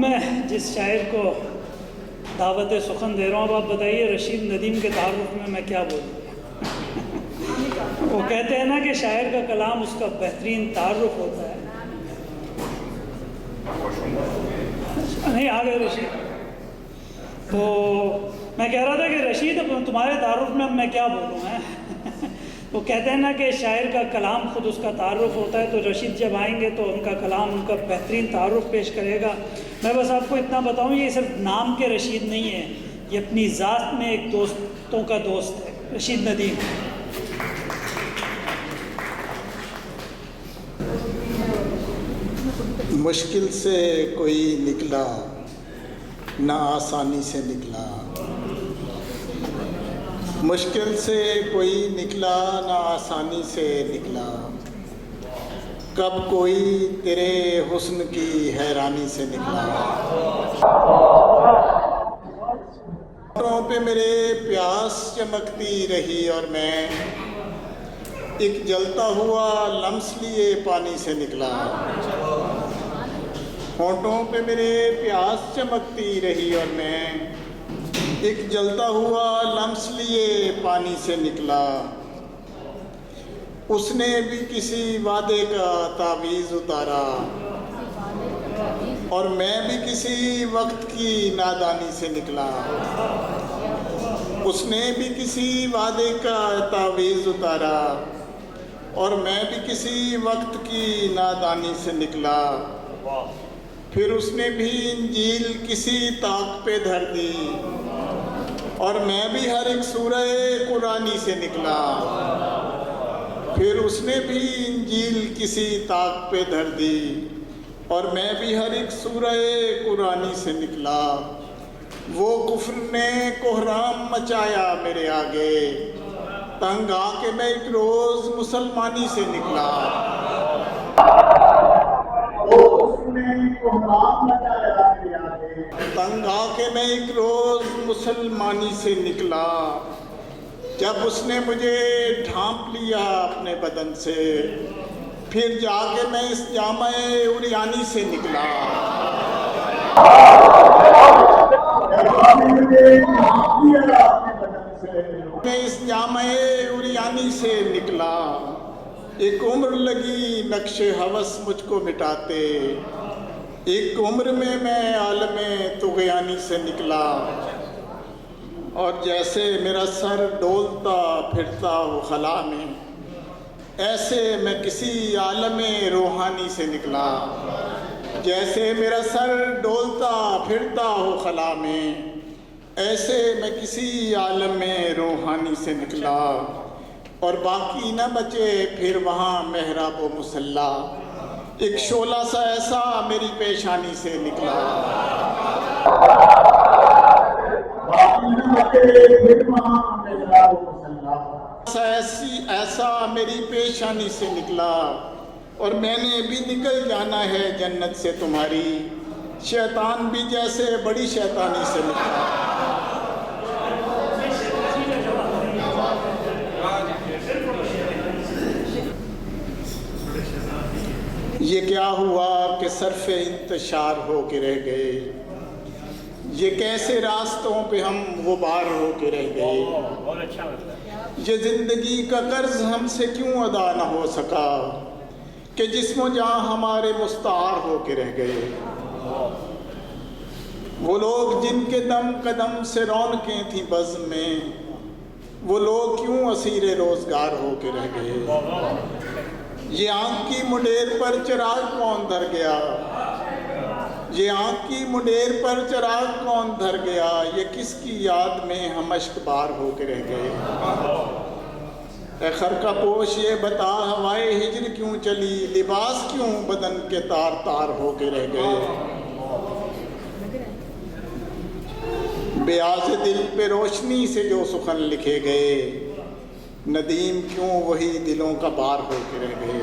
میں جس شاعر کو دعوت سخن دے رہا ہوں، اب آپ بتائیے رشید ندیم کے تعارف میں کیا بولوں؟ وہ کہتے ہیں نا کہ شاعر کا کلام اس کا بہترین تعارف ہوتا ہے. نہیں آ گئے رشید. تو میں کہہ رہا تھا کہ رشید اب تمہارے تعارف میں اب میں کیا بولوں ہیں. وہ کہتے ہیں نا کہ شاعر کا کلام خود اس کا تعارف ہوتا ہے، تو رشید جب آئیں گے تو ان کا کلام ان کا بہترین تعارف پیش کرے گا. میں بس آپ کو اتنا بتاؤں، یہ صرف نام کے رشید نہیں ہے، یہ اپنی ذات میں ایک دوستوں کا دوست ہے، رشید ندیم. مشکل سے کوئی نکلا نہ آسانی سے نکلا، مشکل سے کوئی نکلا نہ آسانی سے نکلا، کب کوئی تیرے حسن کی حیرانی سے نکلا. ہونٹوں پہ میرے پیاس چمکتی رہی اور میں ایک جلتا ہوا لمس لیے پانی سے نکلا. ہونٹوں پہ میرے پیاس چمکتی رہی اور میں ایک جلتا ہوا لمس لیے پانی سے نکلا. اس نے بھی کسی وعدے کا تعویذ اتارا اور میں بھی کسی وقت کی نادانی سے نکلا. اس نے بھی کسی وعدے کا تعویذ اتارا اور میں بھی کسی وقت کی نادانی سے نکلا. پھر اس نے بھی انجیل کسی طاق پہ دھر دی اور میں بھی ہر ایک سورہ قرآنی سے نکلا. پھر اس نے بھی انجیل کسی طاق پہ دھر دی اور میں بھی ہر ایک سورہ قرآنی سے نکلا. وہ کفر نے کوہرام مچایا میرے آگے، تنگ آ کے میں ایک روز مسلمانی سے نکلا. تنگ آ کے میں ایک روز مسلمانی سے نکلا. جب اس نے مجھے ڈھانپ لیا اپنے بدن سے، پھر جا کے میں اس جامع عریانی سے نکلا. میں اس جامع عریانی سے نکلا. ایک عمر لگی نقش ہوس مجھ کو مٹاتے، ایک عمر میں عالم طغیانی سے نکلا. اور جیسے میرا سر ڈولتا پھرتا ہو خلا میں، ایسے میں کسی عالم روحانی سے نکلا. جیسے میرا سر ڈولتا پھرتا ہو خلا میں، ایسے میں کسی عالم روحانی سے نکلا. اور باقی نہ بچے پھر وہاں محراب و مصلی، ایک شعلہ سا ایسا میری پیشانی سے نکلا. ایسا میری پیشانی سے نکلا. اور میں نے بھی نکل جانا ہے جنت سے تمہاری، شیطان بھی جیسے بڑی شیطانی سے نکلا. یہ کیا ہوا کہ صرف انتشار ہو کے رہ گئے، یہ کیسے راستوں پہ ہم غبار ہو کے رہ گئے. یہ زندگی کا قرض ہم سے کیوں ادا نہ ہو سکا کہ جسم و جاں ہمارے مستعار ہو کے رہ گئے. وہ لوگ جن کے دم قدم سے رونقیں تھیں بزم میں، وہ لوگ کیوں اسیر روزگار ہو کے رہ گئے. یہ آنکھ کی منڈیر پر چراغ کون دھر گیا، یہ آنکھ کی منڈیر پر چراغ کون دھر گیا، یہ کس کی یاد میں ہم اشک بار ہو کے رہ گئے. اے خرقہ پوش یہ بتا ہوائے ہجر کیوں چلی، لباس کیوں بدن کے تار تار ہو کے رہ گئے. بیاض دل پہ روشنی سے جو سخن لکھے گئے، ندیم کیوں وہی دلوں کا بار ہو کے رہ گئے.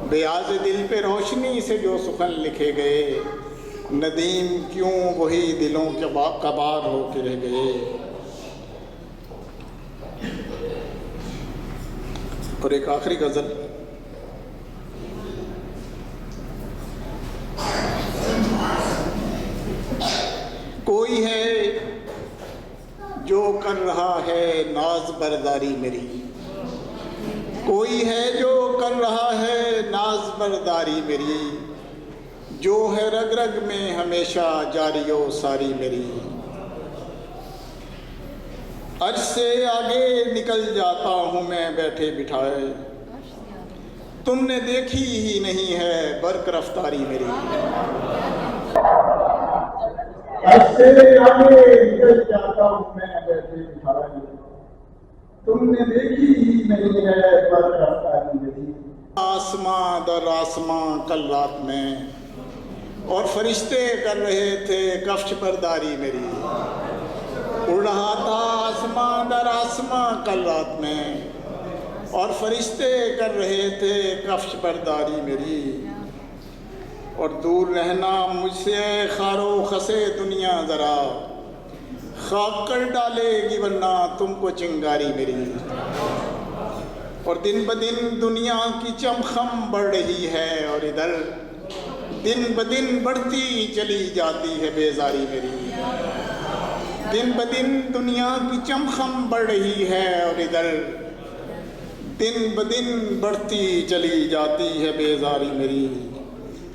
بیاض دل پہ روشنی سے جو سخن لکھے گئے، ندیم کیوں وہی دلوں کا بار ہو کے رہ گئے. اور ایک آخری غزل، کر رہا ہے ناز برداری میری، کوئی ہے جو کر رہا ہے ناز برداری میری، جو ہے رگ رگ میں ہمیشہ جاری و ساری میری۔ عرش سے آگے نکل جاتا ہوں میں بیٹھے بٹھائے، تم نے دیکھی ہی نہیں ہے برق رفتاری میری۔ عرش سے آگے نکل جاتا ہوں میں بیٹھے بٹھائے، تم نے دیکھی ہی نہیں ہے برق رفتاری میری۔ آسماں در آسماں کل رات میں، اور فرشتے کر رہے تھے کفش برداری میری۔ اڑ رہا تھا آسماں در آسماں کل رات میں، اور فرشتے کر رہے تھے کفش برداری میری۔ اور دور رہنا مجھ سے خار و خسے دنیا ذرا، خاک کر ڈالے گی ورنہ تم کو چنگاری میری۔ اور دن بدن دنیا کی چمخم بڑھ رہی ہے، اور ادھر دن بدن بڑھتی چلی جاتی ہے بیزاری میری۔ دن بدن دنیا کی چمخم بڑھ رہی ہے، اور ادھر دن بدن بڑھتی چلی جاتی ہے بیزاری میری۔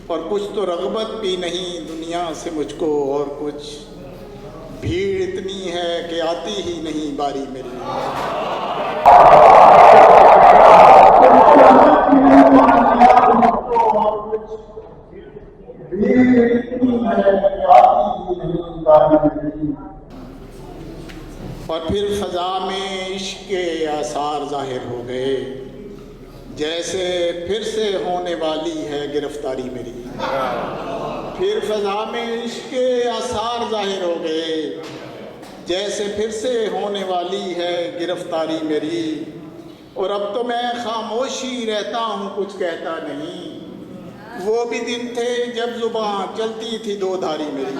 اور کچھ تو رغبت بھی نہیں دنیا سے مجھ کو، اور کچھ بھیڑ اتنی ہے کہ آتی ہی نہیں باری میری۔ اور پھر فضا میں عشق کے آثار ظاہر ہو گئے، جیسے پھر سے ہونے والی ہے گرفتاری میری۔ پھر فضا میں عشق کے آثار ظاہر ہو گئے، جیسے پھر سے ہونے والی ہے گرفتاری میری۔ اور اب تو میں خاموشی رہتا ہوں کچھ کہتا نہیں، وہ بھی دن تھے جب زبان چلتی تھی دو دھاری میری۔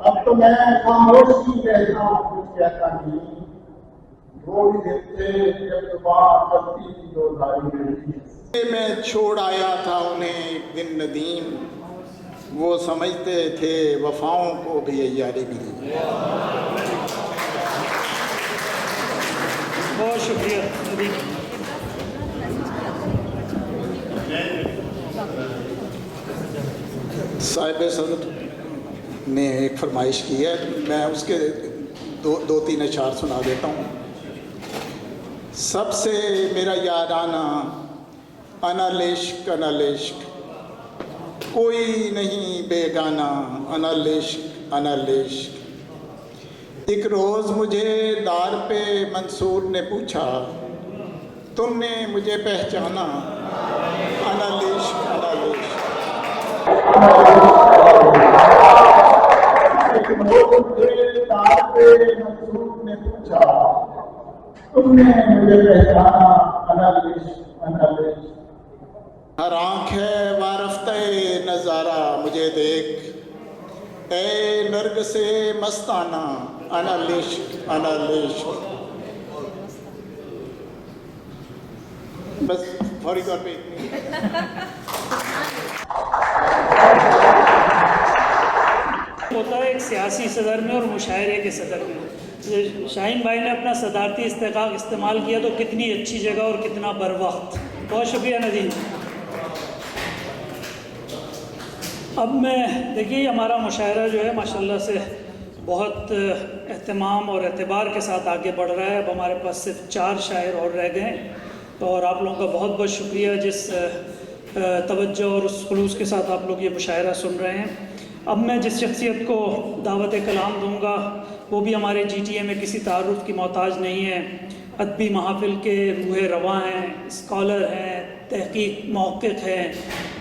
اب تو میں خاموشی رہتا ہوں کچھ کہتا نہیں، وہ بھی دن تھے جب زبان چلتی تھی دو دھاری میری۔ میں چھوڑ آیا تھا انہیں ایک دن ندیم، وہ سمجھتے تھے وفاؤں کو بھی عیاری ملی۔ بہت شکریہ ندیم۔ صاحب صدر نے ایک فرمائش کی ہے، میں اس کے دو تین اشعار سنا دیتا ہوں۔ سب سے میرا یارانہ انا لشک انا لشک، کوئی نہیں بیگانہ انا لشک انا لشک۔ ایک روز مجھے دار پہ منصور نے پوچھا، تم نے مجھے پہچانا انا لشک انا لشک۔ ایک روز مجھے دار پہ منصور نے پوچھا، تم نے مجھے پہچانا انا لشک انا لشک۔ ہر آنکھ ہے وارفتہ نظارہ مجھے دیکھ، اے نرگ سے مستانہ انا لشک انا لشک۔ بس فوری طور پہ اتنی۔ ہوتا ہے ایک سیاسی صدر میں اور مشاعرے کے صدر میں۔ شاہین بھائی نے اپنا صدارتی استحقاق استعمال کیا تو کتنی اچھی جگہ اور کتنا بر وقت۔ بہت شکریہ ندیم۔ اب میں دیکھیے ہمارا مشاعرہ جو ہے ماشاءاللہ سے بہت اہتمام اور اعتبار کے ساتھ آگے بڑھ رہا ہے۔ اب ہمارے پاس صرف 4 شاعر اور رہ گئے ہیں، اور آپ لوگوں کا بہت بہت شکریہ جس توجہ اور اس خلوص کے ساتھ آپ لوگ یہ مشاعرہ سن رہے ہیں۔ اب میں جس شخصیت کو دعوت کلام دوں گا وہ بھی ہمارے جی ٹی اے میں کسی تعارف کی محتاج نہیں ہے، ادبی محافل کے روح رواں ہیں، اسکالر ہیں، تحقیق محقق ہیں،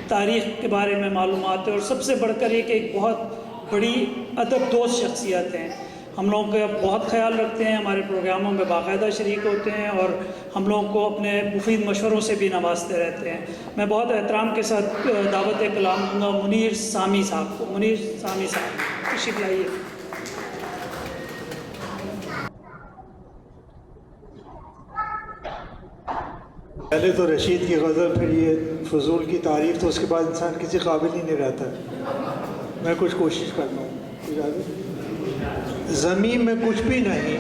تاریخ کے بارے میں معلومات ہے، اور سب سے بڑھ کر یہ کہ ایک بہت بڑی ادب دوست شخصیت ہیں۔ ہم لوگوں کا بہت خیال رکھتے ہیں، ہمارے پروگراموں میں باقاعدہ شریک ہوتے ہیں، اور ہم لوگوں کو اپنے مفید مشوروں سے بھی نوازتے رہتے ہیں۔ میں بہت احترام کے ساتھ دعوت کلام دوں گا منیر سامی صاحب کو۔ منیر سامی صاحب تشریف لائیے۔ پہلے تو رشید کی غزل، پھر یہ فضول کی تعریف، تو اس کے بعد انسان کسی قابل ہی نہیں رہتا۔ میں کچھ کوشش کرتا ہوں۔ اجازت؟ زمین میں کچھ بھی نہیں،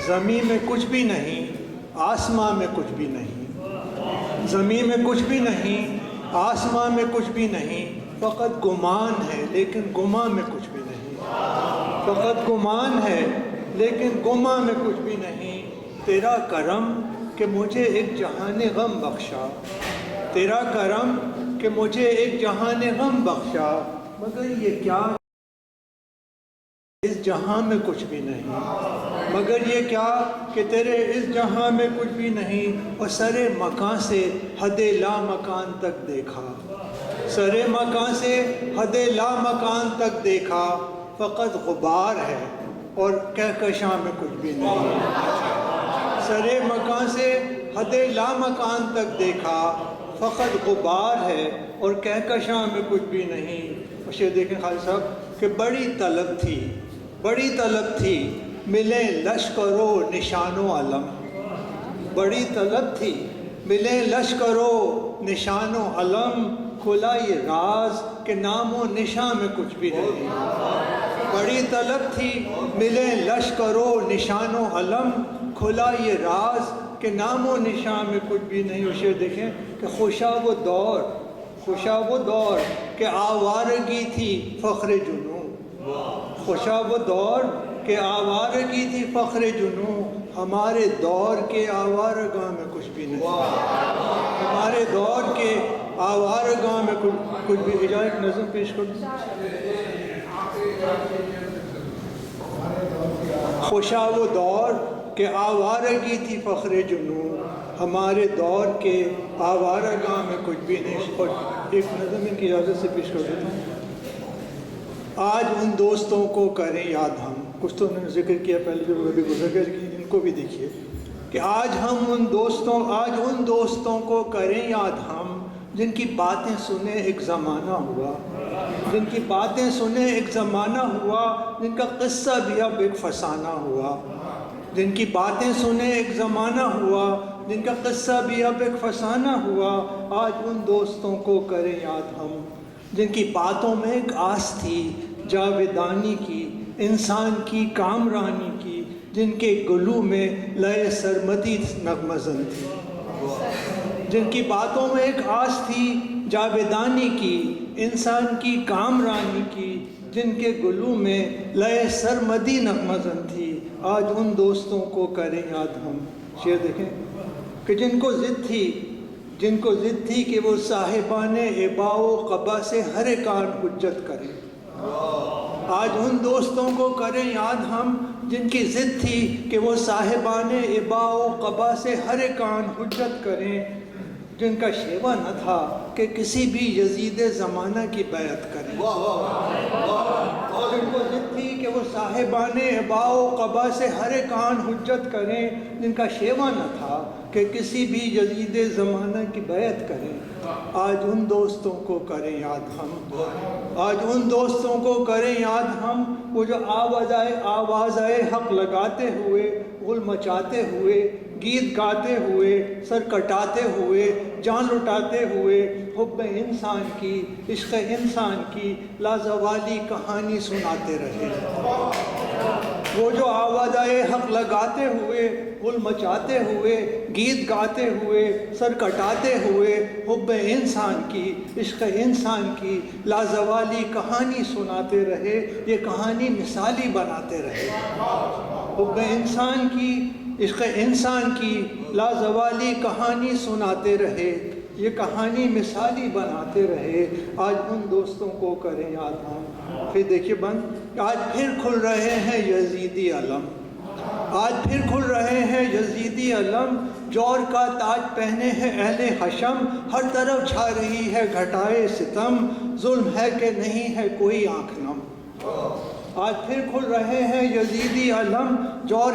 زمین میں کچھ بھی نہیں، آسمان میں کچھ بھی نہیں، زمین میں کچھ بھی نہیں، آسمان میں کچھ بھی نہیں، فقط گمان ہے لیکن گمان میں کچھ بھی نہیں، فقط گمان ہے لیکن گمان میں کچھ بھی نہیں۔ تیرا کرم کہ مجھے ایک جہان غم بخشا، تیرا کرم کہ مجھے ایک جہان غم بخشا، مگر یہ کیا اس جہاں میں کچھ بھی نہیں، مگر یہ کیا کہ تیرے اس جہاں میں کچھ بھی نہیں۔ اور سرے مکان سے حد لا مکان تک دیکھا، سرے مکان سے حد لا مکان تک دیکھا، فقط غبار ہے اور کہکشاں میں کچھ بھی نہیں۔ سرے مکان سے حد لا مکان تک دیکھا، فقط غبار ہے اور کہکشاں میں کچھ بھی نہیں۔ اور شعر دیکھیں خالد صاحب کہ بڑی طلب تھی، بڑی طلب تھی ملیں لشکر و نشان و علم، بڑی طلب تھی ملیں لشکر و نشان و علم، کھلا یہ راز کہ نام و نشان میں کچھ بھی نہیں۔ بڑی طلب تھی ملیں لشکر و نشان و علم، کھلا یہ راز کہ نام و نشان میں کچھ بھی نہیں۔ اسے دیکھیں کہ خوشا وہ دور، خوشا وہ دور کہ آوارگی تھی فخر جنوں، خوشا وہ دور کہ آوارگی تھی فخر جنوں، ہمارے دور کے آوارگاہ میں کچھ بھی نہیں، ہمارے دور کے آوارگاہ میں کچھ بھی۔ اجازت نظم پیش کر دوں۔ خوشا وہ دور کہ آوارگی تھی فخر جنوں، ہمارے دور کے آوارگاہ میں کچھ بھی نہیں۔ اور ایک نظم ان کی اجازت سے پیش کر دیتا ہوں۔ آج ان دوستوں کو کریں یاد ہم، کچھ تو انہوں نے ذکر کیا پہلے جو ابھی گزر گئے، ان کو بھی دیکھیے کہ آج ان دوستوں کو کریں یاد ہم، جن کی باتیں سنے ایک زمانہ ہوا، جن کی باتیں سنے ایک زمانہ ہوا، جن کا قصہ بھی اب ایک فسانہ ہوا، جن کی باتیں سنے ایک زمانہ ہوا، جن کا قصہ بھی اب ایک فسانہ ہوا۔ آج ان دوستوں کو کریں یاد ہم، جن کی باتوں میں ایک آس تھی جاویدانی کی، انسان کی کامرانی کی، جن کے گلو میں لئے سرمدی نغمہ زن تھی، جن کی باتوں میں ایک آس تھی جاویدانی کی، انسان کی کامرانی کی، جن کے گلو میں لئے سرمدی نغمہ زن تھی۔ آج ان دوستوں کو کریں یاد ہم۔ شعر دیکھیں کہ جن کو ضد تھی کہ وہ صاحبان ابا و قبا سے ہر ایک آن حجت کریں۔ آج ان دوستوں کو کریں یاد ہم، جن کی ضد تھی کہ وہ صاحبان ابا و قبا سے ہر ایک آن حجت کریں، جن کا شیوا نہ تھا کہ کسی بھی یزید زمانہ کی بیعت کریں۔ جن کو ضد تھی کہ وہ صاحبان ابا و قبا سے ہر ایک آن حجت کریں، جن کا شیوا نہ تھا کہ کسی بھی یزید زمانہ کی بیعت کریں۔ آج ان دوستوں کو کریں یاد ہم، آج ان دوستوں کو کریں یاد ہم، وہ جو آواز حق لگاتے ہوئے، غل مچاتے ہوئے، گیت گاتے ہوئے، سر کٹاتے ہوئے، جان لٹاتے ہوئے، حب انسان کی، عشق انسان کی لازوالی کہانی سناتے رہے۔ وہ جو آواز حق لگاتے ہوئے، غل مچاتے ہوئے، گیت گاتے ہوئے، سر کٹاتے ہوئے، حب انسان کی، عشق انسان کی لازوالی کہانی سناتے رہے، یہ کہانی مثالی بناتے رہے۔ حب انسان کی، عشق انسان کی لازوالی کہانی سناتے رہے، یہ کہانی مثالی بناتے رہے۔ آج ان دوستوں کو کریں یاد ہم۔ پھر دیکھیے بند، آج پھر کھل رہے ہیں یزیدی علم، آج پھر کھل رہے ہیں یزیدی علم، جور کا تاج پہنے ہیں اہل حشم، ہر طرف چھا رہی ہے گھٹائے ستم، ظلم ہے کہ نہیں ہے کوئی آنکھ نم۔ آج پھر کھل رہے ہیں یزیدی علم، جور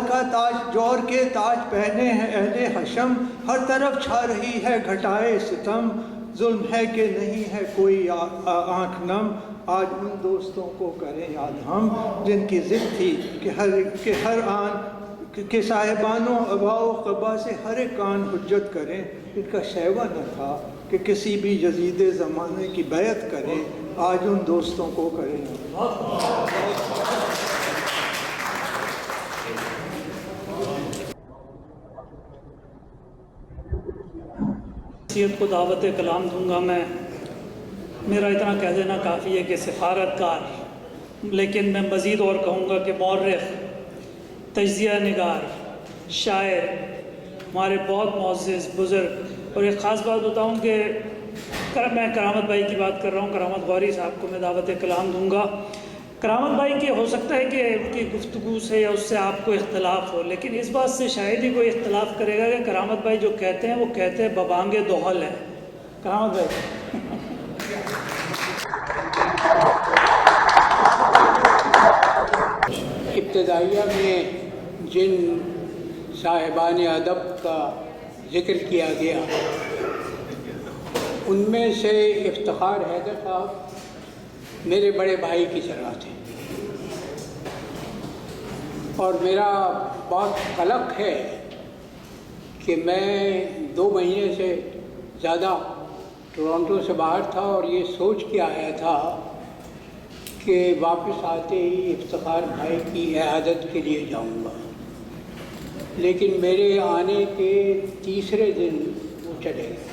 کے تاج پہنے ہیں اہل حشم، ہر طرف چھا رہی ہے گھٹائے ستم، ظلم ہے کہ نہیں ہے کوئی آنکھ نم۔ آج ان دوستوں کو کریں یاد ہم، جن کی ضد تھی کہ ہر آن کہ صاحبانوں ابا و قبا سے ہر ایک آن حجت کریں، ان کا شیوا نہ تھا کہ کسی بھی یزید زمانے کی بیعت کریں۔ آج ان دوستوں کو کریں۔ شخصیت کو دعوت کلام دوں گا میں، میرا اتنا کہہ دینا کافی ہے کہ سفارت کار، لیکن میں مزید اور کہوں گا کہ مورخ، تجزیہ نگار، شاعر، ہمارے بہت معزز بزرگ۔ اور ایک خاص بات بتاؤں کہ میں کرامت بھائی کی بات کر رہا ہوں، کرامت غوری صاحب کو میں دعوت کلام دوں گا۔ کرامت بھائی کے ہو سکتا ہے کہ ان کی گفتگو سے یا اس سے آپ کو اختلاف ہو، لیکن اس بات سے شاید ہی کوئی اختلاف کرے گا کہ کرامت بھائی جو کہتے ہیں وہ کہتے ہیں ببانگ دوحل ہے۔ کرامت بھائی ابتدائیہ میں جن صاحبان ادب کا ذکر کیا گیا ان میں سے افتخار حیدر صاحب میرے بڑے بھائی کی طرح تھے، اور میرا بہت قلق ہے کہ میں 2 مہینے سے زیادہ ٹورانٹو سے باہر تھا اور یہ سوچ کے آیا تھا کہ واپس آتے ہی افتخار بھائی کی عیادت کے لیے جاؤں گا، لیکن میرے آنے کے تیسرے دن وہ چلے گئے۔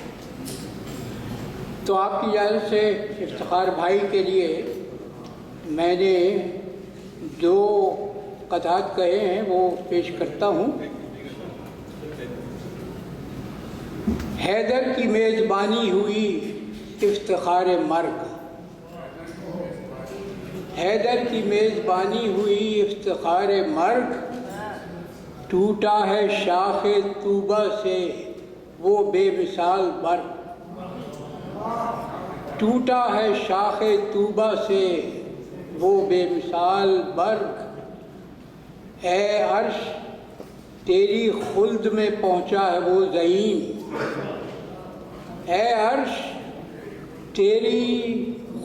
تو آپ کی اجازت سے افتخار بھائی کے لیے میں نے 2 قطعات کہے ہیں وہ پیش کرتا ہوں۔ حیدر کی میزبانی ہوئی افتخار مرگ، حیدر کی میزبانی ہوئی افتخار مرگ، ٹوٹا ہے شاخ طوبہ سے وہ بے مثال برگ، ٹوٹا ہے شاخ طوبہ سے وہ بے مثال برگ، اے عرش تیری خلد میں پہنچا ہے وہ زعیم، اے عرش تیری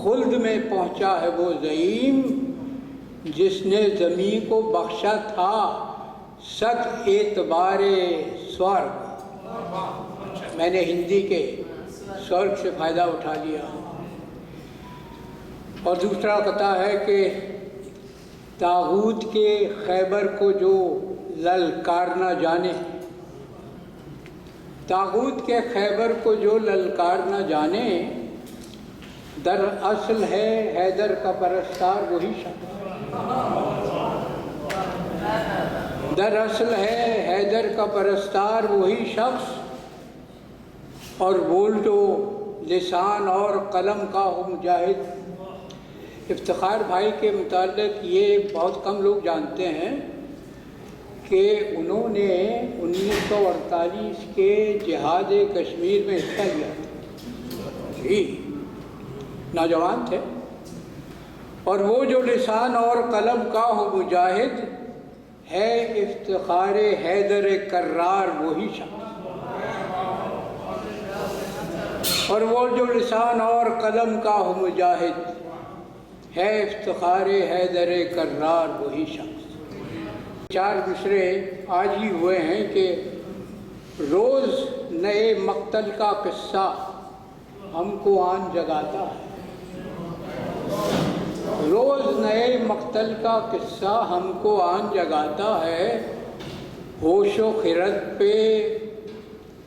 خلد میں پہنچا ہے وہ زعیم، جس نے زمین کو بخشا تھا 100 اعتبار سورگ۔ میں نے ہندی کے سورگ سے فائدہ اٹھا لیا۔ اور دوسرا قطعہ ہے کہ طاغوت کے خیبر کو جو للکار نہ جانے، طاغوت کے خیبر کو جو للکار نہ جانے، دراصل ہے حیدر کا پرستار وہی شخص، دراصل ہے حیدر کا پرستار وہی شخص، اور بول تو لسان اور قلم کا ہو مجاہد۔ افتخار بھائی کے متعلق یہ بہت کم لوگ جانتے ہیں کہ انہوں نے 1948 کے جہاد کشمیر میں حصہ لیا تھا، جی نوجوان تھے، اور وہ جو لسان اور قلم کا ہو مجاہد ہے افتخار حیدر کرار وہی شخص، اور وہ جو لسان اور قلم کا ہو مجاہد ہے افتخار حیدر کرار وہی شخص۔ 4 مصرے آج ہی ہوئے ہیں کہ روز نئے مقتل کا قصہ ہم کو آن جگاتا ہے، روز نئے مقتل کا قصہ ہم کو آن جگاتا ہے، ہوش و خرد پہ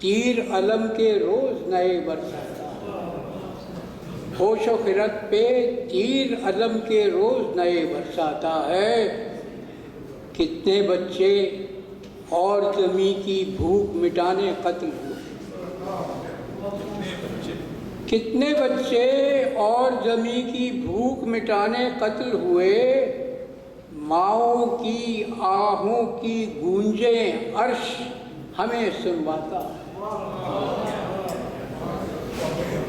تیر علم کے روز نئے برساتا ہے، ہوش و خرد پہ تیر علم کے روز نئے برساتا ہے، کتنے بچے اور زمین کی بھوک مٹانے قتل ہوئے، کتنے بچے اور زمین کی بھوک مٹانے قتل ہوئے، ماؤں کی آہوں کی گونجیں عرش ہمیں سنواتا ہے،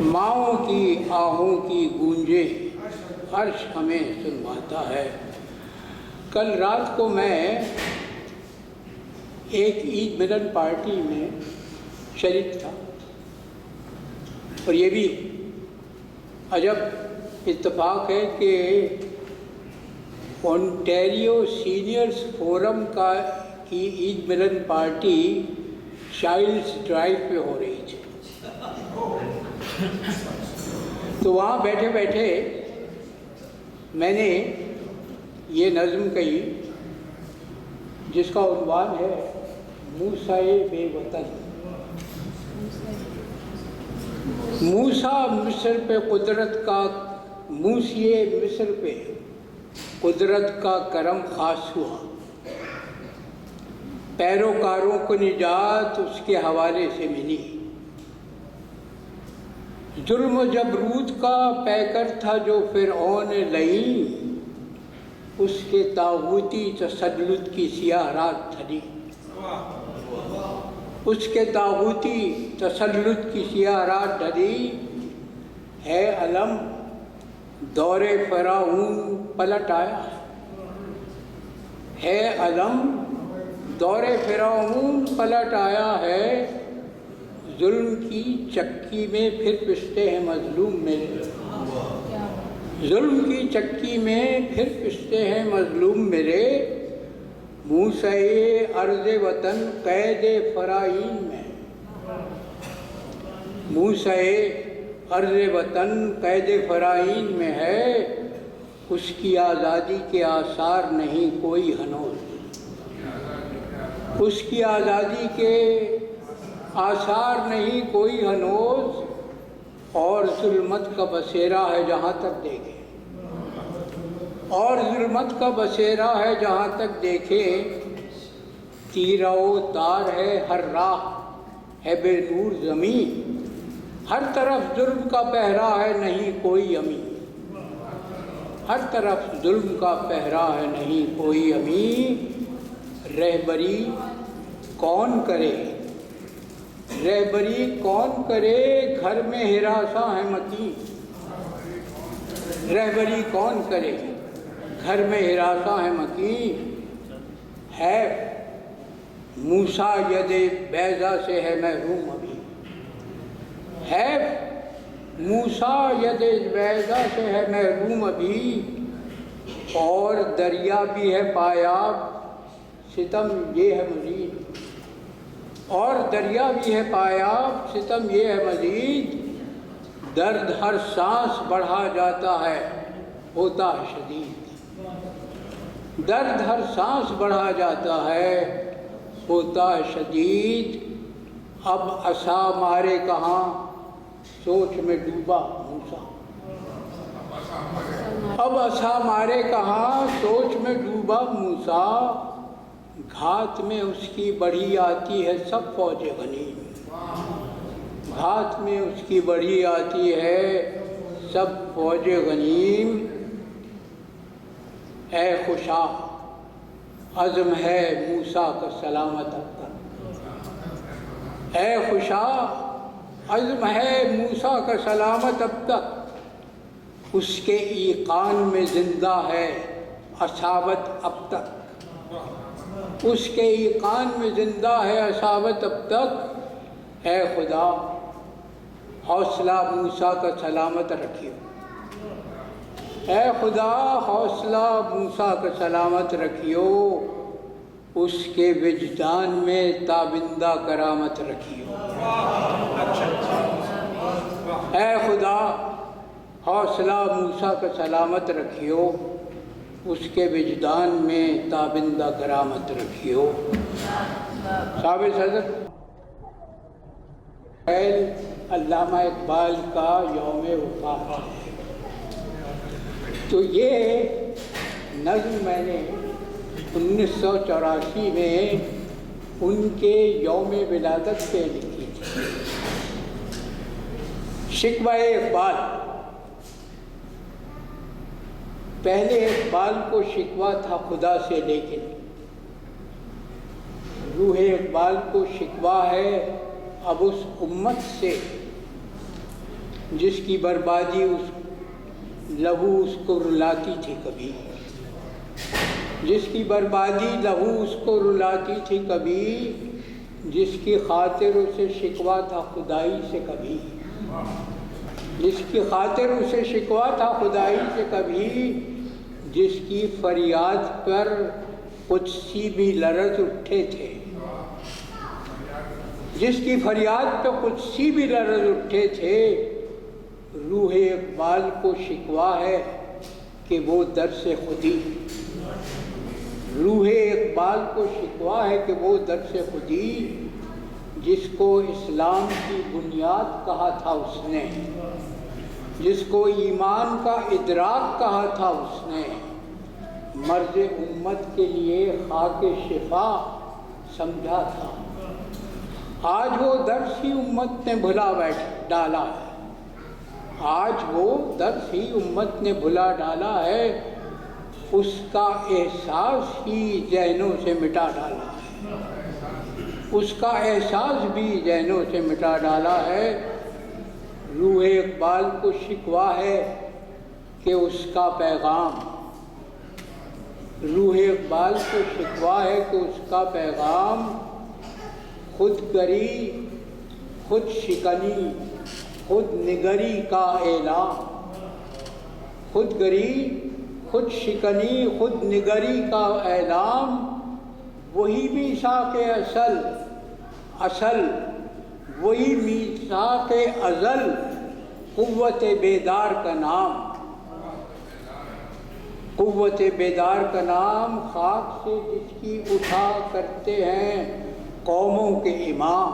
ماؤں کی آہوں کی گونجیں عرش ہمیں سنواتا ہے۔ کل رات کو میں ایک عید ملن پارٹی میں شریک تھا، اور یہ بھی عجب اتفاق ہے کہ اونٹیریو سینئرز فورم کی عید ملن پارٹی چائلڈز ڈرائیو پہ ہو رہی تھی، تو وہاں بیٹھے بیٹھے میں نے یہ نظم کہی جس کا عنوان ہے موسیٰ بے وطن۔ موسیٰ مصر پہ قدرت کا موسیٰ مصر پہ قدرت کا کرم خاص ہوا، پیروکاروں کو نجات اس کے حوالے سے ملی۔ ظلم و جبروت کا پیکر تھا جو فرعون لعین، اس کے طاغوتی تسلط کی سیاہ رات ڈھلی، اس کے طاغوتی تسلط کی سیاہ رات ڈھلی۔ ہے علم دور فرعون پلٹ آیا، ہے علم دور فرعون پلٹ آیا ہے، ظلم کی چکی میں پھر پستے ہیں مظلوم میرے، ظلم کی چکی میں پھر پستے ہیں مظلوم میرے۔ موسیٰ ارض وطن قید فرائین میں، موسیٰ ارض وطن قید فرائین میں ہے، اس کی آزادی کے آثار نہیں کوئی ہنوز، اس کی آزادی کے آثار نہیں کوئی ہنوز، اور ظلمت کا بسیرا ہے جہاں تک دیکھے، اور ظلمت کا بسیرا ہے جہاں تک دیکھے، تیرہ و تار ہے ہر راہ ہے بے نور زمین، ہر طرف ظلم کا پہرا ہے نہیں کوئی امین، ہر طرف ظلم کا پہرا ہے نہیں کوئی امین۔ رہبری کون کرے، رہبری کون کرے، گھر میں ہراساں ہے مکین، رہبری کون کرے، گھر میں ہراساں ہے مکین۔ ہے موسیٰ ید بیضا سے ہے محروم ابھی، ہے موسیٰ ید بیضا سے ہے محروم ابھی، اور دریا بھی ہے پایاب ستم یہ ہے مزید، اور دریا بھی ہے پایاب ستم یہ ہے مزید، درد ہر سانس بڑھا جاتا ہے ہوتا ہے شدید، درد ہر سانس بڑھا جاتا ہے ہوتا ہے شدید۔ اب عصا مارے کہاں سوچ میں ڈوبا موسیٰ، اب عصا مارے کہاں سوچ میں ڈوبا موسیٰ، گھات میں اس کی بڑھی آتی ہے سب فوج غنیم، گھات میں اس کی بڑھی آتی ہے سب فوج غنیم۔ اے خوشا عزم ہے موسیٰ کا سلامت اب تک، اے خوشا عزم ہے موسیٰ کا سلامت اب تک، اس کے ایقان میں زندہ ہے اصابت اب تک، اس کے ایقان میں زندہ ہے اصابت اب تک۔ اے خدا حوصلہ موسیٰ کا سلامت رکھیو، اے خدا حوصلہ موسیٰ کا سلامت رکھیو، اس کے وجدان میں تابندہ کرامت رکھیو، اے خدا حوصلہ موسیٰ کا سلامت رکھیو، اس کے وجدان میں تابندہ کرامت رکھیو۔ صاحب صدر علامہ اقبال کا یوم وفات ہے، تو یہ نظم میں نے 1984 میں ان کے یوم ولادت پہ لکھی تھی۔ شکوہ اقبال، پہلے اقبال کو شکوہ تھا خدا سے، لیکن روح اقبال کو شکوہ ہے اب اس امت سے جس کی بربادی لہو اس کو رلاتی تھی کبھی، جس کی بربادی لہو اس کو رلاتی تھی کبھی، جس کی خاطر اسے شکوہ تھا خدائی سے کبھی، جس کی خاطر اسے شکوہ تھا خدائی سے کبھی، جس کی فریاد پر قدسی بھی لرز اٹھے تھے، جس کی فریاد پہ قدسی بھی لرز اٹھے تھے۔ روح اقبال کو شکوہ ہے کہ وہ درس خودی، روح اقبال کو شکوہ ہے کہ وہ درس خودی جس کو اسلام کی بنیاد کہا تھا اس نے، جس کو ایمان کا ادراک کہا تھا اس نے، مرض امت کے لیے خاک شفا سمجھا تھا، آج وہ درس ہی امت نے بھلا ڈالا ہے، آج وہ درس ہی امت نے بھلا ڈالا ہے، اس کا احساس ہی ذہنوں سے مٹا ڈالا ہے، اس کا احساس بھی ذہنوں سے مٹا ڈالا ہے۔ روح اقبال کو شکوہ ہے کہ اس کا پیغام، روح اقبال کو شکوہ ہے کہ اس کا پیغام خود گری، خود شکنی، خود نگری کا اعلان، خود گری، خود شکنی، خود نگری کا اعلان، وہی میثاق اصل، وہی میثاق ازل، قوت بیدار کا نام، قوت بیدار کا نام، خاک سے جس کی اٹھا کرتے ہیں قوموں کے امام،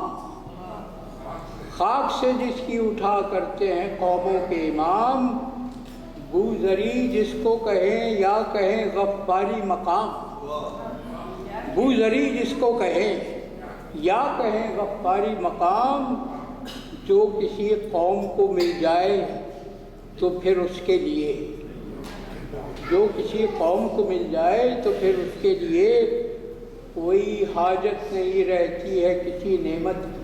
خاک سے جس کی اٹھا کرتے ہیں قوموں کے امام، بوذری جس کو کہیں یا کہیں غفاری مقام، بوذری جس کو کہیں یا کہیں غفاری مقام، جو کسی قوم کو مل جائے تو پھر اس کے لیے، جو کسی قوم کو مل جائے تو پھر اس کے لیے کوئی حاجت نہیں رہتی ہے کسی نعمت کی،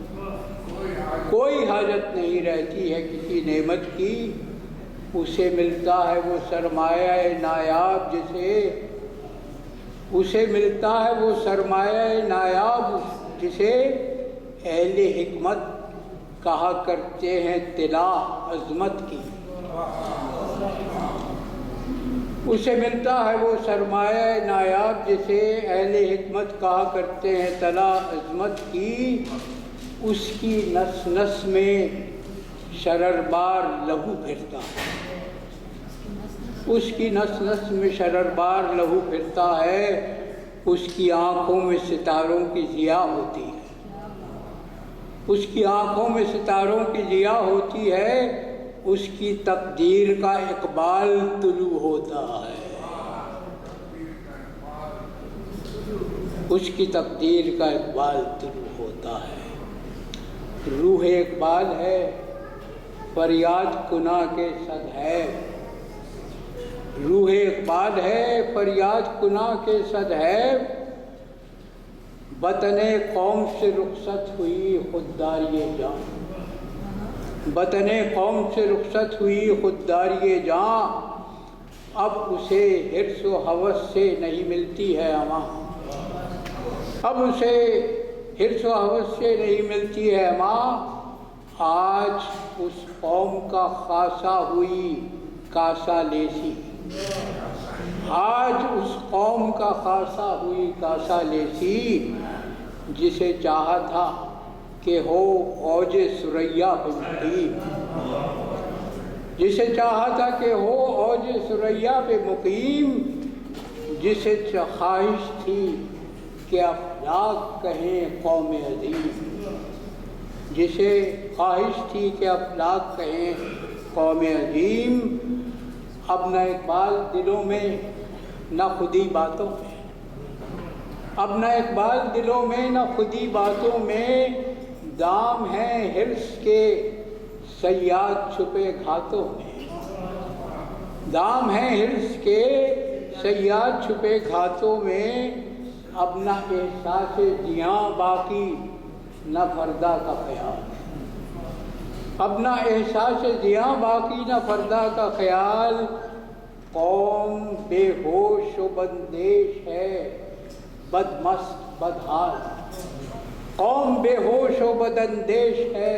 کوئی حاجت نہیں رہتی ہے کسی نعمت کی، اسے ملتا ہے وہ سرمایہ نایاب اسے ملتا ہے وہ سرمایہ نایاب جسے اہل حکمت کہا کرتے ہیں طلا عظمت کی، اسے ملتا ہے وہ سرمایہ نایاب جسے اہل حکمت کہا کرتے ہیں طلا عظمت کی، اس کی نس نس میں شرربار لہو پھرتا ہے، اس کی نس نس میں شرربار لہو پھرتا ہے، اس کی آنکھوں میں ستاروں کی ضیاء ہوتی ہے، اس کی آنکھوں میں ستاروں کی ضیاء ہوتی ہے، اس کی تقدیر کا اقبال طلوع ہوتا ہے، اس کی تقدیر کا اقبال طلوع ہوتا ہے۔ روح اقبال ہے، فریاد کناں کے صد ہے، روح اقبال ہے، فریاد کناں کے صد ہے، وطن قوم سے رخصت ہوئی خودداری جان، وطن قوم سے رخصت ہوئی خودداری جان، اب اسے حرص و ہوس سے نہیں ملتی ہے امان، اب اسے حرص و ہوس سے نہیں ملتی ہے امان، آج اس قوم کا خاصہ ہوئی کاسہ لیسی، آج اس قوم کا خاصہ ہوئی کاسہ لیسی، جسے چاہا تھا کہ ہو اوج ثریا پہ مقیم، جسے چاہا تھا کہ ہو اوج ثریا پہ مقیم، جسے خواہش تھی کہ افلاک کہیں قوم عظیم، جسے خواہش تھی کہ افلاک کہیں قوم عظیم، اب نہ اقبال دلوں میں نہ خودی باتوں میں، اب نہ اقبال دلوں میں نہ خودی باتوں میں، دام ہیں حرص کے صیاد چھپے گھاتوں میں، دام ہیں حرص کے صیاد چھپے گھاتوں میں، اب نہ احساس جیاں باقی نہ فردا کا خیال، اب نہ احساس جیاں باقی نہ فردا کا خیال، قوم بے ہوش و بندیش ہے بدمست بدحال، قوم بے ہوش و بداندیش ہے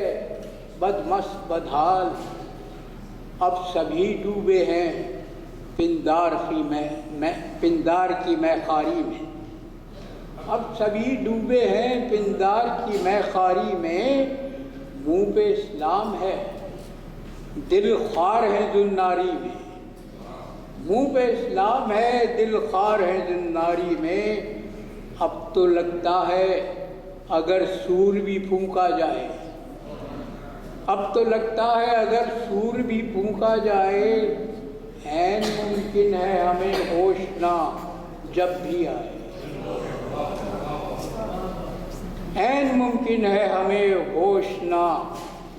بدمست بدحال، اب سبھی ڈوبے ہیں پندار کی میخاری میں، اب سبھی ڈوبے ہیں پندار کی میخاری میں، منہ پہ اسلام ہے دل خوار ہے زناری میں، منہ پہ اسلام ہے دل خوار ہے زناری میں، اب تو لگتا ہے اگر سور بھی پھونکا جائے، اب تو لگتا ہے اگر سور بھی پھونکا جائے، عین ممکن ہے ہمیں ہوش نہ جب بھی آئے، عین ممکن ہے ہمیں ہوش نہ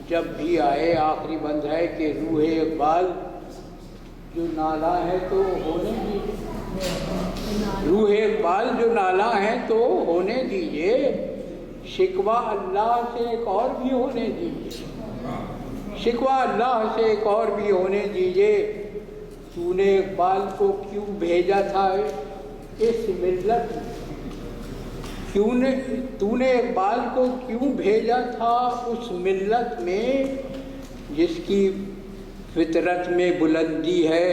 جب بھی آئے۔ آخری بند ہے کہ روح اقبال جو نالا ہے تو ہونے دیجیے، روح اقبال جو نالا ہے تو ہونے دیجیے، شکوہ اللہ سے ایک اور بھی ہونے دیجیے، شکوہ اللہ سے ایک اور بھی ہونے دیجیے۔ تو نے اقبال کو کیوں بھیجا تھا اس ملت میں، تو نے اقبال کو کیوں بھیجا تھا اس ملت میں جس کی فطرت میں بلندی ہے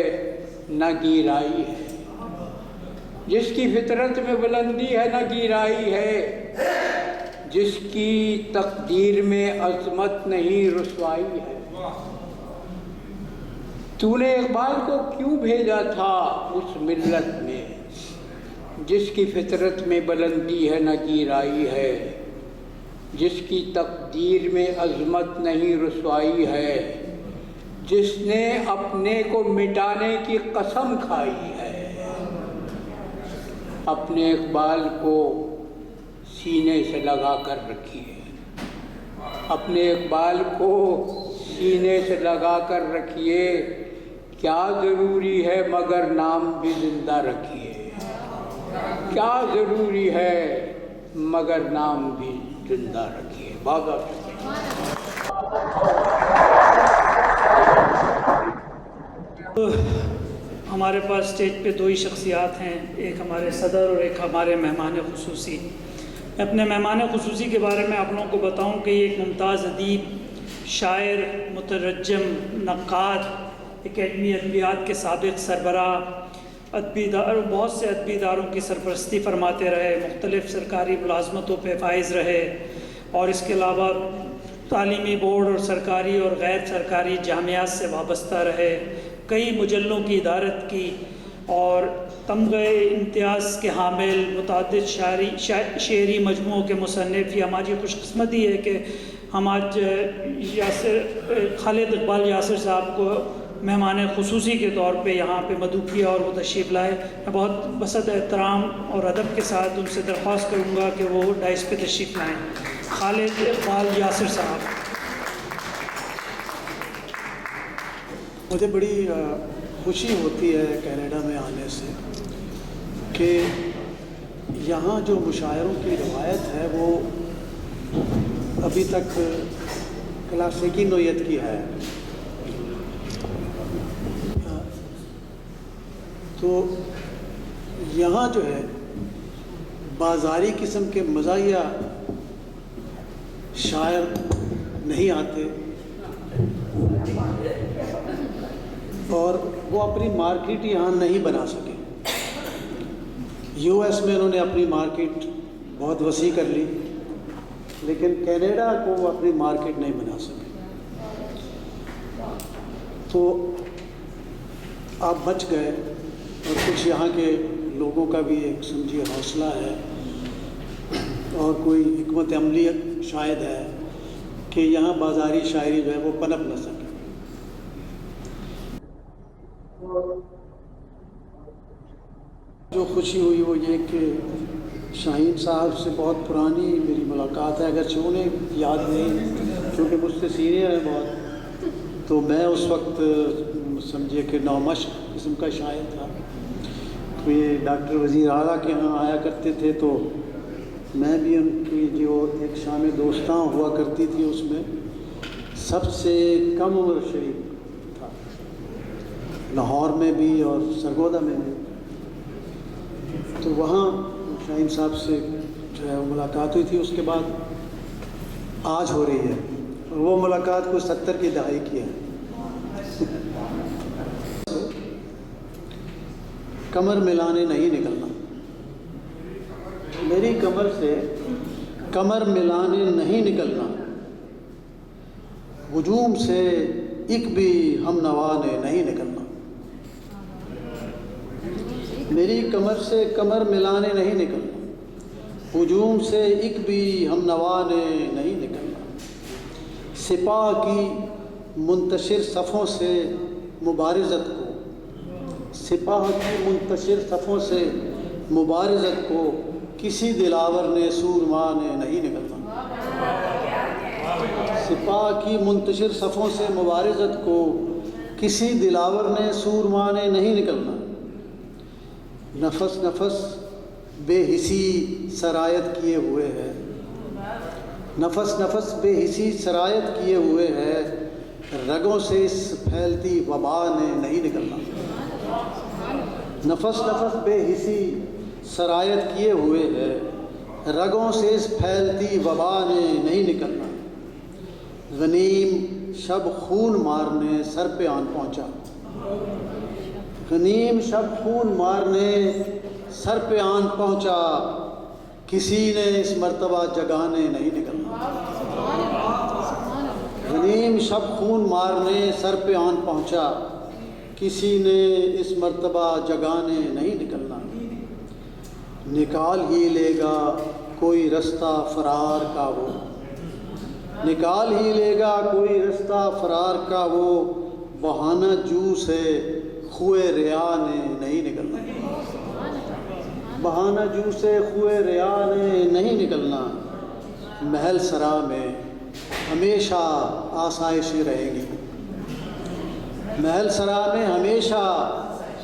نہ گیرائی ہے، جس کی فطرت میں بلندی ہے نہ گیرائی ہے، جس کی تقدیر میں عظمت نہیں رسوائی ہے۔ تو نے اقبال کو کیوں بھیجا تھا اس ملت میں جس کی فطرت میں بلندی ہے نہ گیرائی ہے، جس کی تقدیر میں عظمت نہیں رسوائی ہے، جس نے اپنے کو مٹانے کی قسم کھائی ہے۔ اپنے اقبال کو سینے سے لگا کر رکھیے، اپنے اقبال کو سینے سے لگا کر رکھیے، کیا ضروری ہے مگر نام بھی زندہ رکھیے، کیا ضروری ہے مگر نام بھی زندہ رکھیے۔ بہت بہت شکریہ۔ ہمارے پاس اسٹیج پہ دو ہی شخصیات ہیں، ایک ہمارے صدر اور ایک ہمارے مہمان خصوصی۔ میں اپنے مہمان خصوصی کے بارے میں آپ لوگوں کو بتاؤں کہ یہ ایک ممتاز ادیب، شاعر، مترجم، نقاد، اکیڈمی ادبیات کے سابق سربراہ، بہت سے ادبی اداروں کی سرپرستی فرماتے رہے، مختلف سرکاری ملازمتوں پہ فائز رہے، اور اس کے علاوہ تعلیمی بورڈ اور سرکاری اور غیر سرکاری جامعات سے وابستہ رہے، کئی مجلوں کی ادارت کی، اور تمغہ امتیاز کے حامل، متعدد شعری مجموعوں کے مصنف۔ یہ ہماری خوش قسمتی ہے کہ ہم آج خالد اقبال یاسر صاحب کو مہمان خصوصی کے طور پہ یہاں پہ مدعو کیا اور وہ تشریف لائے۔ میں بہت بسط احترام اور ادب کے ساتھ ان سے درخواست کروں گا کہ وہ ڈائس پہ تشریف لائیں۔ خالد اقبال یاسر صاحب۔ مجھے بڑی خوشی ہوتی ہے کینیڈا میں آنے سے کہ یہاں جو مشاعروں کی روایت ہے وہ ابھی تک کلاسیکی نوعیت کی ہے۔ تو یہاں جو ہے بازاری قسم کے مزاحیہ شاعر نہیں آتے، اور وہ اپنی مارکیٹ یہاں نہیں بنا سکے۔ یو ایس میں انہوں نے اپنی مارکیٹ بہت وسیع کر لی، لیکن کینیڈا کو وہ اپنی مارکیٹ نہیں بنا سکے۔ تو آپ بچ گئے، اور کچھ یہاں کے لوگوں کا بھی ایک سمجھیے حوصلہ ہے اور کوئی حکمت عملی شاید ہے کہ یہاں بازاری شاعری جو ہے وہ پنپ نہ سکے۔ جو خوشی ہوئی وہ یہ کہ شاہین صاحب سے بہت پرانی میری ملاقات ہے، اگرچہ انہیں یاد نہیں کیونکہ مجھ سے سینئر ہے بہت، تو میں اس وقت سمجھیے کہ نومشق قسم کا شاعر تھا۔ تو یہ ڈاکٹر وزیر اعلیٰ کے یہاں آیا کرتے تھے، تو میں بھی ان کی جو ایک شام دوستاں ہوا کرتی تھی اس میں سب سے کم عمر شریف تھا، لاہور میں بھی اور سرگودا میں بھی۔ تو وہاں شاہین صاحب سے جو ہے وہ ملاقات ہوئی تھی، اس کے بعد آج ہو رہی ہے، اور وہ ملاقات کو 70 کی دہائی کی ہے۔ کمر ملانے نہیں نکلنا، میری کمر سے کمر ملانے نہیں نکلنا، ہجوم سے ایک بھی ہم نوا نے نہیں نکلنا۔ میری کمر سے کمر ملانے نہیں نکلنا، ہجوم سے ایک بھی ہم نوا نے نہیں نکلنا، سپاہ کی منتشر صفوں سے مبارزت کو، سپاہ کی منتشر صفوں سے مبارزت کو کسی دلاور نے سورما نے نہیں نکلنا، سپاہ کی منتشر صفوں سے مبارزت کو کسی دلاور نے سورما نے نہیں نکلنا، نفس نفس بے حسی سرایت کیے ہوئے ہے، نفس نفس بے حسی سرایت کیے ہوئے ہے، رگوں سے اس پھیلتی وبا نے نہیں نکلنا، نفس نفس بے حسی سرایت کیے ہوئے ہے، رگوں سے اس پھیلتی وبا نے نہیں نکلنا، غنیم شب خون مارنے سر پہ آن پہنچا، غنیم شب خون مارنے سر پہ آن پہنچا، کسی نے اس مرتبہ جگانے نہیں نکلنا، غنیم شب خون مارنے سر پہ آن پہنچا، کسی نے اس مرتبہ جگانے نہیں نکلنا، نکال ہی لے گا کوئی رستہ فرار کا وہ، نکال ہی لے گا کوئی رستہ فرار کا وہ، بہانہ جو سے خوئے ریا نے نہیں نکلنا، بہانہ جو سے خوئے ریا نے نہیں نکلنا، محل سرا میں ہمیشہ آسائشیں رہیں گی، محل سرا میں ہمیشہ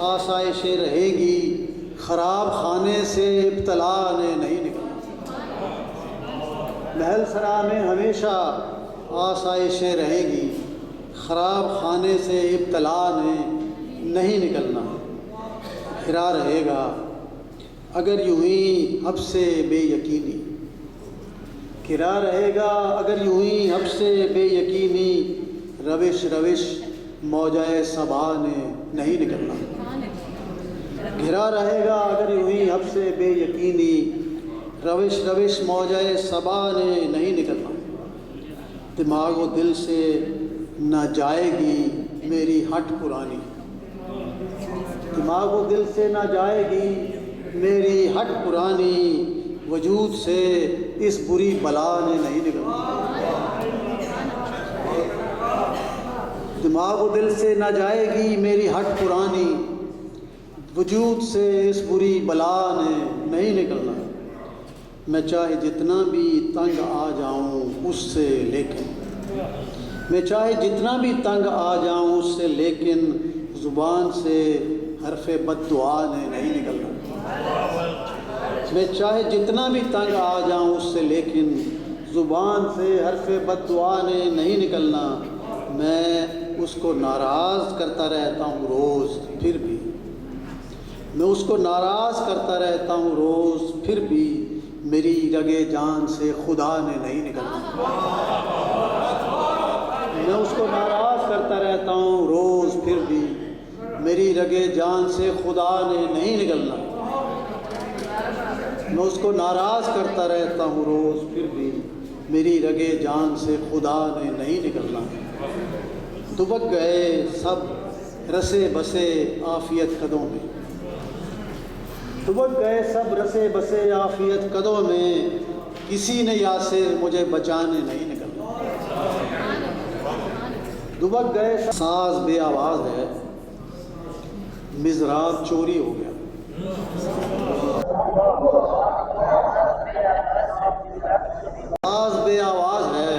آسائشیں رہیں گی، خراب خانے سے ابتلا نے نہیں نکلنا، محل سرا میں ہمیشہ آسائشیں رہیں گی، خراب خانے سے ابتلا نے نہیں نکلنا، گھرا رہے گا اگر یوں ہی حب سے بے یقینی، گھرا رہے گا اگر یوں ہی حب سے بے یقینی، روش روش موجۂ صبا نے نہیں نکلنا، گھرا رہے گا اگر یوں ہی حب سے بے یقینی، روش روش موجۂ صبا نے نہیں نکلنا، دماغ و دل سے نہ جائے گی میری ہٹ پرانی، دماغ و دل سے نہ جائے گی میری ہٹ پرانی، وجود سے اس بری بلا نے نہیں نکلنا، دماغ و دل سے نہ جائے گی میری ہٹ پرانی، وجود سے اس بری بلا نے نہیں نکلنا، میں چاہے جتنا بھی تنگ آ جاؤں اس سے لیکن، میں چاہے جتنا بھی تنگ آ جاؤں اس سے لیکن، زبان سے حرف بد دعا نے نہیں نکلنا، میں چاہے جتنا بھی تنگ آ جاؤں اس سے لیکن، زبان سے حرف بد دعا نے نہیں نکلنا، میں اس کو ناراض کرتا رہتا ہوں روز پھر بھی، میں اس کو ناراض کرتا رہتا ہوں روز پھر بھی، میری رگے جان سے خدا نے نہیں نکلنا، میں اس کو ناراض کرتا رہتا ہوں روز پھر بھی، میری رگے جان سے خدا نے نہیں نکلنا، میں اس کو ناراض کرتا رہتا ہوں روز پھر بھی، میری رگے جان سے خدا نے نہیں نکلنا، دبک گئے سب رسے بسے عافیت قدوں میں، دبک گئے سب رسے بسے عافیت قدوں میں، کسی نے یاسر مجھے بچانے نہیں نکلنا، دبک گئے ساز بے آواز ہے مضراب چوری ہو گیا، ساز بے آواز ہے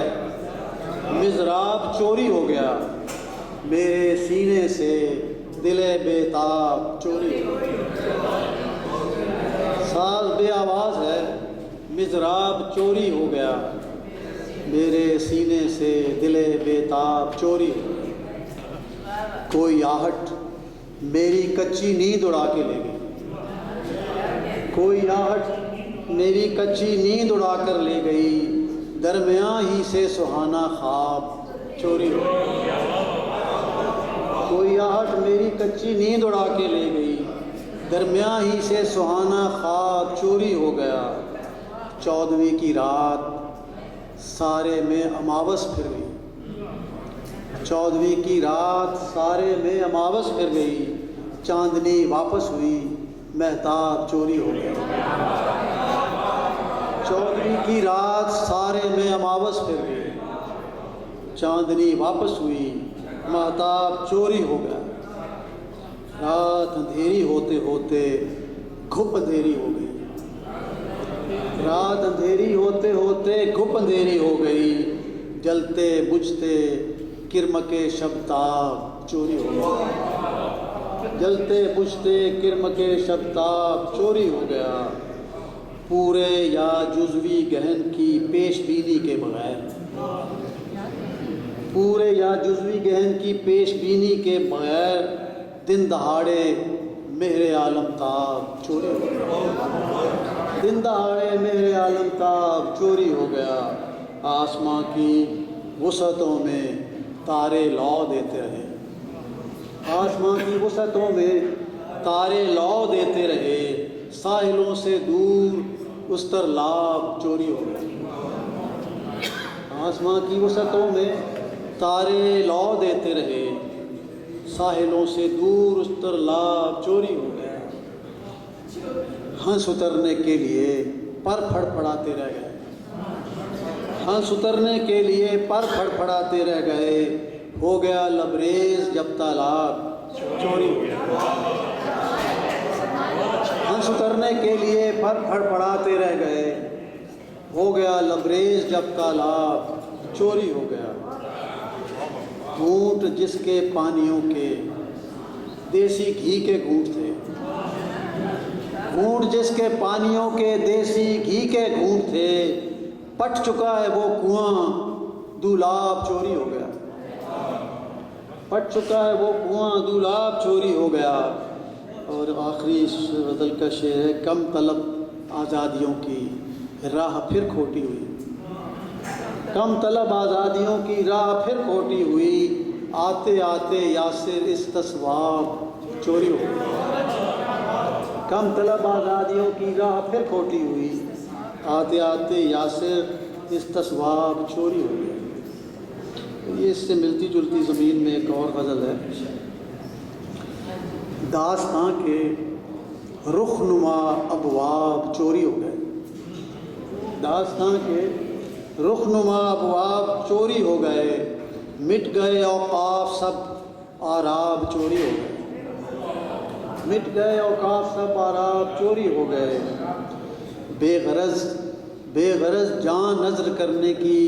مضراب چوری ہو گیا، میرے سینے سے دل بے تاب چوری ہو گیا، ساز بے آواز ہے مضراب چوری ہو گیا، میرے سینے سے دل بے تاب چوری ہو گیا، کوئی آہٹ میری کچی نیند اڑا کے لے گئی، کوئی آہٹ میری کچی نیند اڑا کر لے گئی، درمیان ہی سے سہانا خواب چوری ہو گیا، کوئی آہٹ میری کچی نیند اڑا کے لے گئی، درمیان ہی سے سہانا خواب چوری ہو گیا، 14ویں کی رات سارے میں اماوس پھر گئی، 14ویں کی رات سارے میں اماوس پھر گئی، چاندنی واپس ہوئی مہتاب چوری ہو گیا، کی رات سارے میں اماوس پھر گئی، چاندنی واپس ہوئی، مہتاب چوری ہو گیا، رات اندھیری ہوتے ہوتے گھپ اندھیری ہو گئی، رات اندھیری ہوتے ہوتے گھپ اندھیری ہو گئی، جلتے بجھتے کرم کے شبتاب چوری ہو گیا، جلتے بجھتے کرم کے شبتاب چوری ہو گیا، پورے یا جزوی گہن کی پیش بینی کے بغیر، پورے یا جزوی گہن کی پیش بینی کے بغیر دن دہاڑے مہر عالم تاب چوری ہو گیا، دن دہاڑے مہر عالم تاب چوری ہو گیا، آسماں کی وسعتوں میں تارے لو دیتے رہے، آسماں کی وسعتوں میں تارے لو دیتے رہے، ساحلوں سے دور استرلاب چوری ہو گیا، آسماں کی وسعتوں میں تارے لو دیتے رہے، ساحلوں سے دور استرلاب چوری ہو گیا، ہنس اترنے کے لیے پر پھڑ پھڑاتے رہ گئے، ہنس اترنے کے لیے پر پھڑ پھڑاتے رہ گئے، ہو گیا لبریز جب تالاب چوری ہو گیا، ہنس اترنے کے لیے پر پھڑ پھڑاتے رہ گئے، ہو گیا لبریز جب تالاب چوری ہو گیا، گھونٹ جس کے پانیوں کے دیسی گھی کے گھونٹ تھے، گھونٹ جس کے پانیوں کے دیسی گھی کے گھونٹ تھے، پٹ چکا ہے وہ کنواں دولاب چوری ہو گیا، پٹ چکا ہے وہ کنواں دولاب چوری ہو گیا، اور آخری غزل کا شعر ہے، کم طلب آزادیوں کی راہ پھر کھوٹی ہوئی، کم طلب آزادیوں کی راہ پھر کھوٹی ہوئی، آتے آتے یاسر اس تصواب چوری ہو گیا، کم طلب آزادیوں کی راہ پھر کھوٹی ہوئی، آتے آتے یاسر اس تصواب چوری ہو گیا۔ یہ اس سے ملتی جلتی زمین میں ایک اور غزل ہے، داستاں کے رخ نما ابواب چوری ہو گئے، داستاں کے رخ نما ابواب چوری ہو گئے، مٹ گئے اوقاف سب آراب چوری ہو گئے، مٹ گئے اوقاف سب آراب چوری ہو گئے، بے غرض جان نظر کرنے کی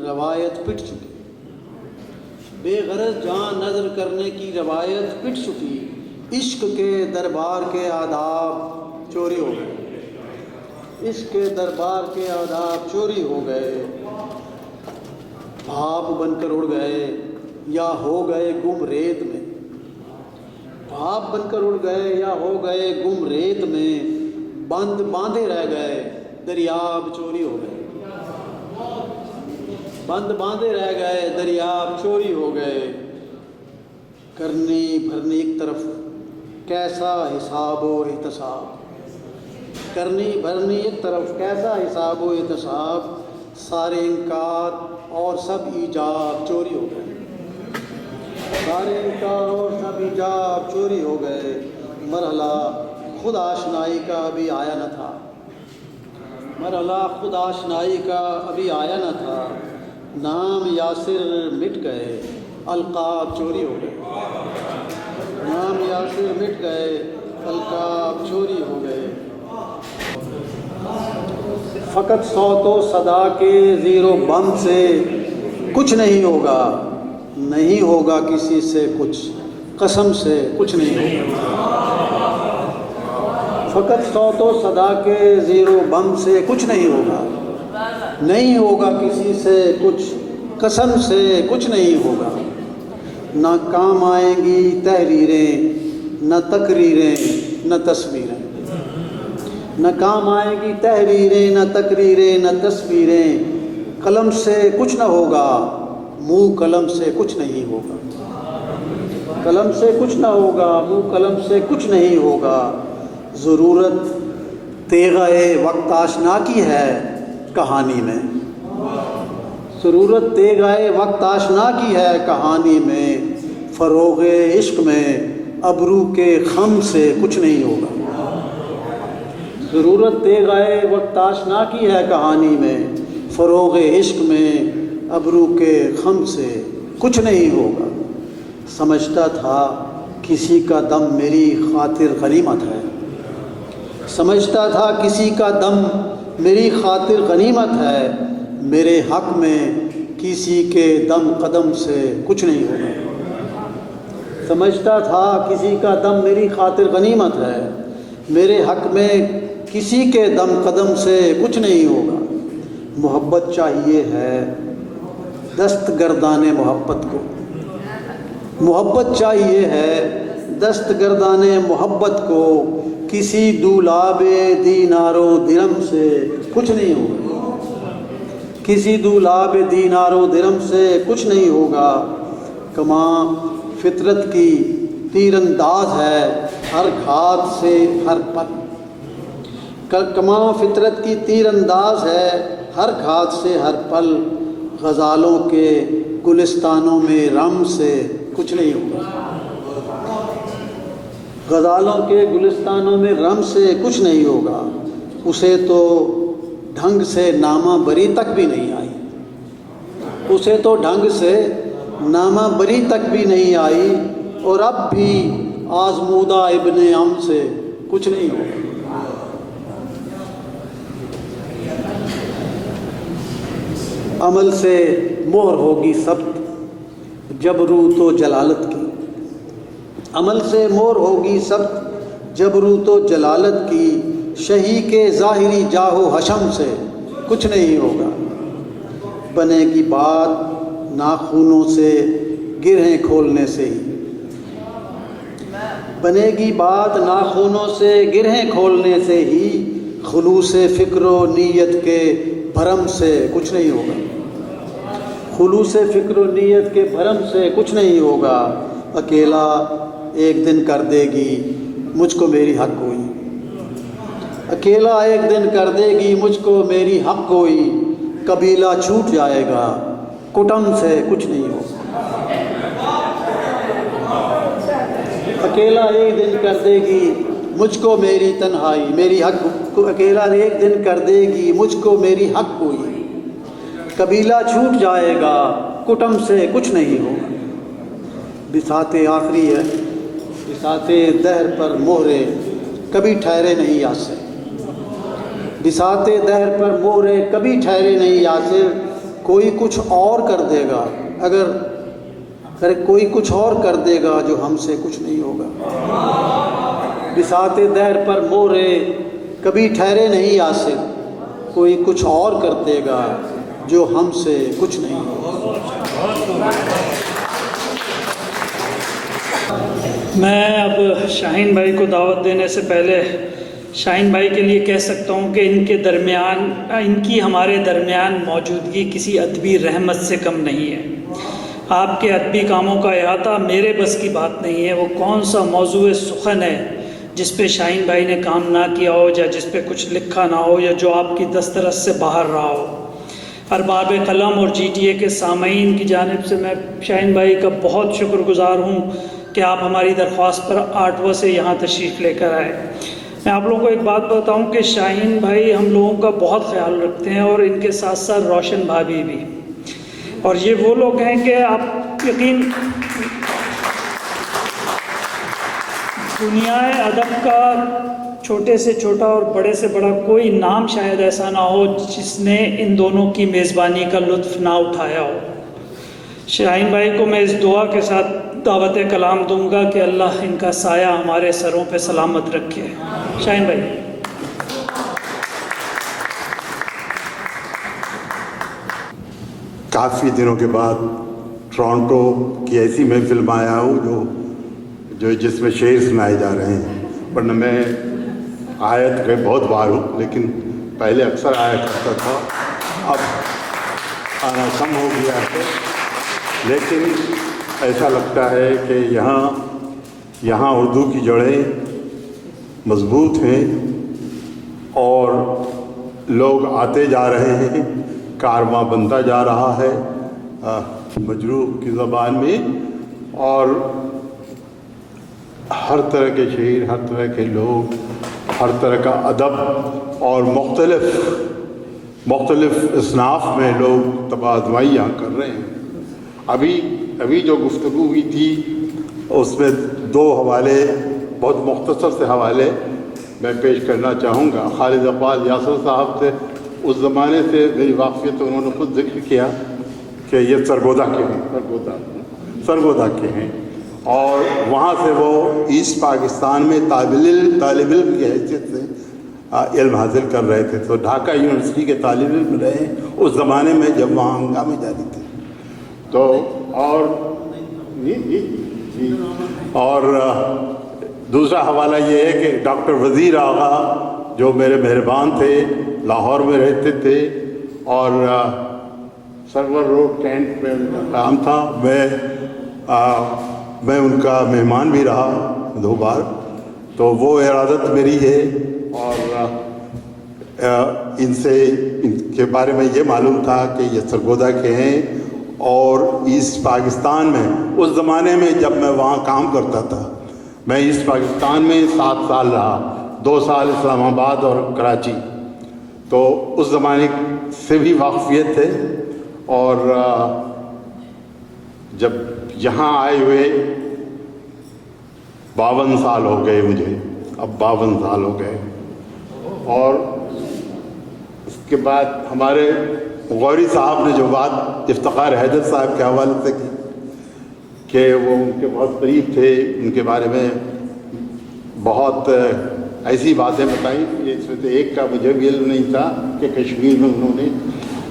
روایت پٹ چکی، بے غرض جان نظر کرنے کی روایت پٹ چکی، عشق کے دربار کے آداب چوری ہو گئے، عشق کے دربار کے آداب چوری ہو گئے، بھاپ بن کر اڑ گئے یا ہو گئے گم ریت میں، بھاپ بن کر اڑ گئے یا ہو گئے گم ریت میں، بند باندھے رہ گئے دریاب چوری ہو گئے، بند باندھے رہ گئے دریاب چوری ہو گئے، کرنی بھرنی ایک طرف کیسا حساب و احتساب، کرنی بھرنی ایک طرف کیسا حساب و احتساب، سارے انکار اور سب ایجاب چوری ہو گئے، سارے انکار اور سب ایجاب چوری ہو گئے، مرحلہ خود آشنائی کا ابھی آیا نہ تھا، مرحلہ خود آشنائی کا ابھی آیا نہ تھا، نام یاسر مٹ گئے القاب چوری ہو گئے، نام یاسر مٹ گئے القاب چوری ہو گئے، فقط صوت و صدا کے زیر و بم سے کچھ نہیں ہوگا، نہیں ہوگا کسی سے کچھ، قسم سے کچھ نہیں ہوگا، فقط صوت و صدا کے زیر و بم سے کچھ نہیں ہوگا، نہیں ہوگا کسی سے کچھ، قسم سے کچھ نہیں ہوگا، نہ کام آئیں گی تحریریں نہ تقریریں نہ تصویریں، نہ کام آئیں گی تحریریں نہ تقریریں نہ تصویریں، قلم سے کچھ نہ ہوگا منہ قلم سے کچھ نہیں ہوگا، قلم سے کچھ نہ ہوگا منہ قلم سے کچھ نہیں ہوگا، ضرورت تیغہ وقت آشنا کی ہے کہانی میں، ضرورت تیغہ وقت آشنا کی ہے کہانی میں، فروغ عشق میں ابرو کے خم سے کچھ نہیں ہوگا، ضرورت دے گئے وقت آشنا کی ہے کہانی میں، فروغ عشق میں ابرو کے خم سے کچھ نہیں ہوگا۔ سمجھتا تھا کسی کا دم میری خاطر غنیمت ہے، سمجھتا تھا کسی کا دم میری خاطر غنیمت ہے، میرے حق میں کسی کے دم قدم سے کچھ نہیں ہوگا۔ سمجھتا تھا کسی کا دم میری خاطر غنیمت ہے، میرے حق میں کسی کے دم قدم سے کچھ نہیں ہوگا۔ محبت چاہیے ہے دست گردان محبت کو، محبت چاہیے ہے دست گردان محبت کو، کسی دولاب دینار و درم سے کچھ نہیں ہوگا، کسی دولاب دینار و درم سے کچھ نہیں ہوگا۔ کماں فطرت کی تیر انداز ہے ہر گھات سے ہر پل، کماں فطرت کی تیر انداز ہے ہر گھات سے ہر پل، غزالوں کے گلستانوں میں رم سے کچھ نہیں ہوگا، غزالوں کے گلستانوں میں رم سے کچھ نہیں ہوگا۔ اسے تو ڈھنگ سے نامہ بری تک بھی نہیں آئی، اسے تو ڈھنگ سے نامہ بری تک بھی نہیں آئی، اور اب بھی آزمودہ ابن ام سے کچھ نہیں ہوگا۔ عمل سے مہر ہوگی ثبت جبروت و جلالت کی، عمل سے مہر ہوگی ثبت جبروت و جلالت کی، شہی کے ظاہری جاہ و حشم سے کچھ نہیں ہوگا۔ بنے گی بات ناخونوں سے گرہیں کھولنے سے ہی، بنے گی بات ناخونوں سے گرہیں کھولنے سے ہی، خلوص فکر و نیت کے بھرم سے کچھ نہیں ہوگا، خلوص فکر و نیت کے بھرم سے کچھ نہیں ہوگا۔ اکیلا ایک دن کر دے گی مجھ کو میری حق گوئی، اکیلا ایک دن کر دے گی مجھ کو میری حق گوئی، قبیلہ چھوٹ جائے گا کٹم سے کچھ نہیں ہوگا، اکیلا ایک دن کر دے گی مجھ کو میری تنہائی، میری حق کو اکیلا ایک دن کر دے گی مجھ کو میری حق ہوئی، قبیلہ چھوٹ جائے گا کٹم سے کچھ نہیں ہوگا۔ بساط آخری ہے، بساط دہر پر مہرے کبھی ٹھہرے نہیں یاسر، بساط دہر پر مہرے کبھی ٹھہرے نہیں یاسر، کوئی کچھ اور کر دے گا اگر کوئی کچھ اور کر دے گا جو ہم سے کچھ نہیں ہوگا۔ بساط دہر پر مہرے کبھی ٹھہرے نہیں یاسر، کوئی کچھ اور کر دے گا جو ہم سے کچھ نہیں ہوگا۔ میں اب شاہین بھائی کو دعوت دینے سے پہلے شاہین بھائی کے لیے کہہ سکتا ہوں کہ ان کی ہمارے درمیان موجودگی کسی ادبی رحمت سے کم نہیں ہے۔ آپ کے ادبی کاموں کا احاطہ میرے بس کی بات نہیں ہے۔ وہ کون سا موضوع سخن ہے جس پہ شاہین بھائی نے کام نہ کیا ہو، یا جس پہ کچھ لکھا نہ ہو، یا جو آپ کی دسترس سے باہر رہا ہو۔ ارباب قلم اور GTA کے سامعین کی جانب سے میں شاہین بھائی کا بہت شکر گزار ہوں کہ آپ ہماری درخواست پر آٹوا سے یہاں تشریف لے کر آئے۔ میں آپ لوگوں کو ایک بات بتاؤں کہ شاہین بھائی ہم لوگوں کا بہت خیال رکھتے ہیں، اور ان کے ساتھ ساتھ روشن بھابھی بھی، اور یہ وہ لوگ ہیں کہ آپ یقین دنیا ادب کا چھوٹے سے چھوٹا اور بڑے سے بڑا کوئی نام شاید ایسا نہ ہو جس نے ان دونوں کی میزبانی کا لطف نہ اٹھایا ہو۔ شاہین بھائی کو میں اس دعا کے ساتھ دعوت کلام دوں گا کہ اللہ ان کا سایہ ہمارے سروں پہ سلامت رکھے۔ شاہین بھائی۔ کافی دنوں کے بعد ٹورانٹو کی ایسی محفل میں آیا ہوں جس میں شعر سنائے جا رہے ہیں، ورنہ میں آیا تو بہت بار ہوں، لیکن پہلے اکثر آیا کرتا تھا، اب آنا کم ہو گیا ہے، لیکن ایسا لگتا ہے کہ یہاں اردو کی جڑیں مضبوط ہیں اور لوگ آتے جا رہے ہیں، کارواں بنتا جا رہا ہے مجروح کی زبان میں، اور ہر طرح کے شعر، ہر طرح کے لوگ ہر طرح کا ادب اور مختلف اصناف میں لوگ تبادمائی یہاں کر رہے ہیں. ابھی جو گفتگو ہوئی تھی اس میں 2 حوالے، بہت مختصر سے حوالے میں پیش کرنا چاہوں گا. خالد اقبال یاسر صاحب سے اس زمانے سے میری واقفیت، انہوں نے خود ذکر کیا کہ یہ سرگودا کے ہیں اور وہاں سے وہ ایسٹ پاکستان میں طالب علم کی حیثیت سے علم حاصل کر رہے تھے. تو ڈھاکہ یونیورسٹی کے طالب علم رہے اس زمانے میں جب وہاں ہنگامے جاری تھے. تو اور دوسرا حوالہ یہ ہے کہ ڈاکٹر وزیر آغا جو میرے مہربان تھے، لاہور میں رہتے تھے اور سرور روڈ کینٹ میں ان کا کام تھا. میں ان کا مہمان بھی رہا 2 بار. تو وہ ارادت میری ہے اور ان کے بارے میں یہ معلوم تھا کہ یہ سرگودا کے ہیں اور ایسٹ پاکستان میں اس زمانے میں جب میں وہاں کام کرتا تھا، میں ایسٹ پاکستان میں 7 سال رہا، 2 سال اسلام آباد اور کراچی. تو اس زمانے سے بھی واقفیت ہے اور جب یہاں آئے ہوئے 52 سال ہو گئے مجھے، اب 52 سال ہو گئے. اور اس کے بعد ہمارے غوری صاحب نے جو بات افتخار حیدر صاحب کے حوالے سے کی کہ وہ ان کے بہت قریب تھے، ان کے بارے میں بہت ایسی باتیں بتائیں. اس میں سے ایک کا مجھے بھی علم نہیں تھا کہ کشمیر میں انہوں نے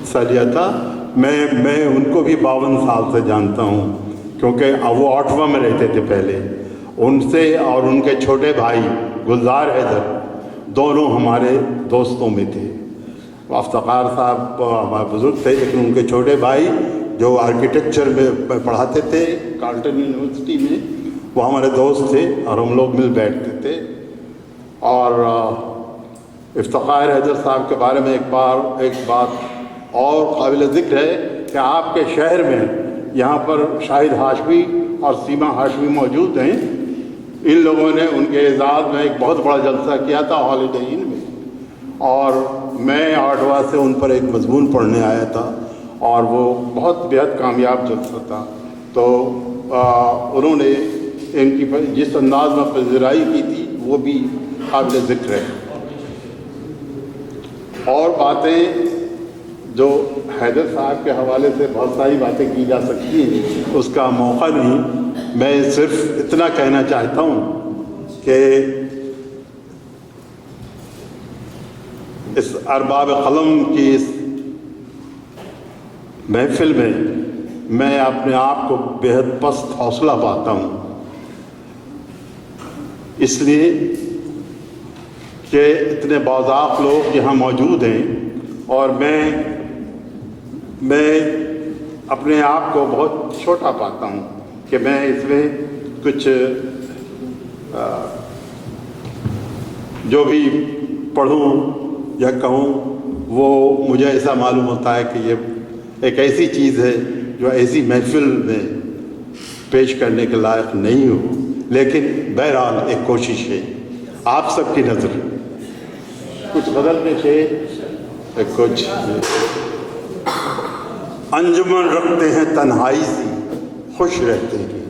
حصہ لیا تھا. میں ان کو بھی 52 سال سے جانتا ہوں کیونکہ وہ آٹوا میں رہتے تھے پہلے. ان سے اور ان کے چھوٹے بھائی گلزار حیدر دونوں ہمارے دوستوں میں تھے. افتخار صاحب ہمارے بزرگ تھے لیکن ان کے چھوٹے بھائی جو آرکیٹیکچر میں پڑھاتے تھے کارلٹن یونیورسٹی میں، وہ ہمارے دوست تھے اور ہم لوگ مل بیٹھتے تھے. اور افتخار حیدر صاحب کے بارے میں ایک بات اور قابل ذکر ہے کہ آپ کے شہر میں یہاں پر شاہد ہاشمی اور سیما ہاشمی موجود ہیں. ان لوگوں نے ان کے اعزاز میں ایک بہت بڑا جلسہ کیا تھا ہالیڈے ان میں، اور میں آٹوا سے ان پر ایک مضمون پڑھنے آیا تھا اور وہ بہت بےحد کامیاب جلسہ تھا. تو انہوں نے ان کی جس انداز میں پذیرائی کی تھی وہ بھی قابل ذکر ہے. اور باتیں جو حیدر صاحب کے حوالے سے بہت ساری باتیں کی جا سکتی ہیں، اس کا موقع نہیں. میں صرف اتنا کہنا چاہتا ہوں کہ اس ارباب قلم کی اس محفل میں میں اپنے آپ کو بےحد پست حوصلہ پاتا ہوں، اس لیے کہ اتنے باذاق لوگ یہاں موجود ہیں اور میں اپنے آپ کو بہت چھوٹا پاتا ہوں کہ میں اس میں کچھ جو بھی پڑھوں یا کہوں وہ مجھے ایسا معلوم ہوتا ہے کہ یہ ایک ایسی چیز ہے جو ایسی محفل میں پیش کرنے کے لائق نہیں ہو. لیکن بہرحال ایک کوشش ہے آپ سب کی نظر کچھ غزل میں سے کچھ انجمن رکھتے ہیں تنہائی سی خوش رہتے ہیں.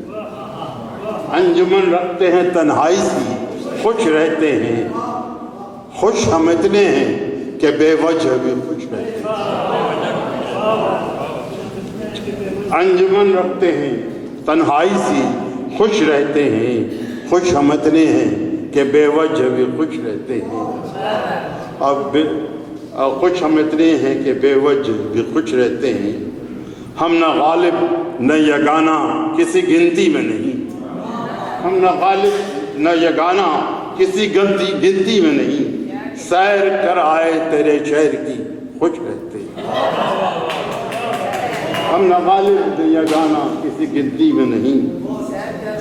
انجمن رکھتے ہیں تنہائی سی خوش رہتے ہیں. خوش ہم اتنے ہیں کہ بے وجہ بھی خوش رہتے ہیں. انجمن رکھتے ہیں تنہائی سی خوش رہتے ہیں. خوش ہم اتنے ہیں کہ بے وجہ بھی خوش رہتے ہیں. اب خوش ہم اتنے ہیں کہ بے وجہ بھی خوش رہتے ہیں. ہم نہ غالب نہ یگانہ کسی گنتی میں نہیں. ہم نہ غالب نہ یگانہ کسی گنتی میں نہیں. سیر کر آئے تیرے شہر کی خوش رہتے ہیں. ہم نہ غالب نہ یگانہ کسی گنتی میں نہیں.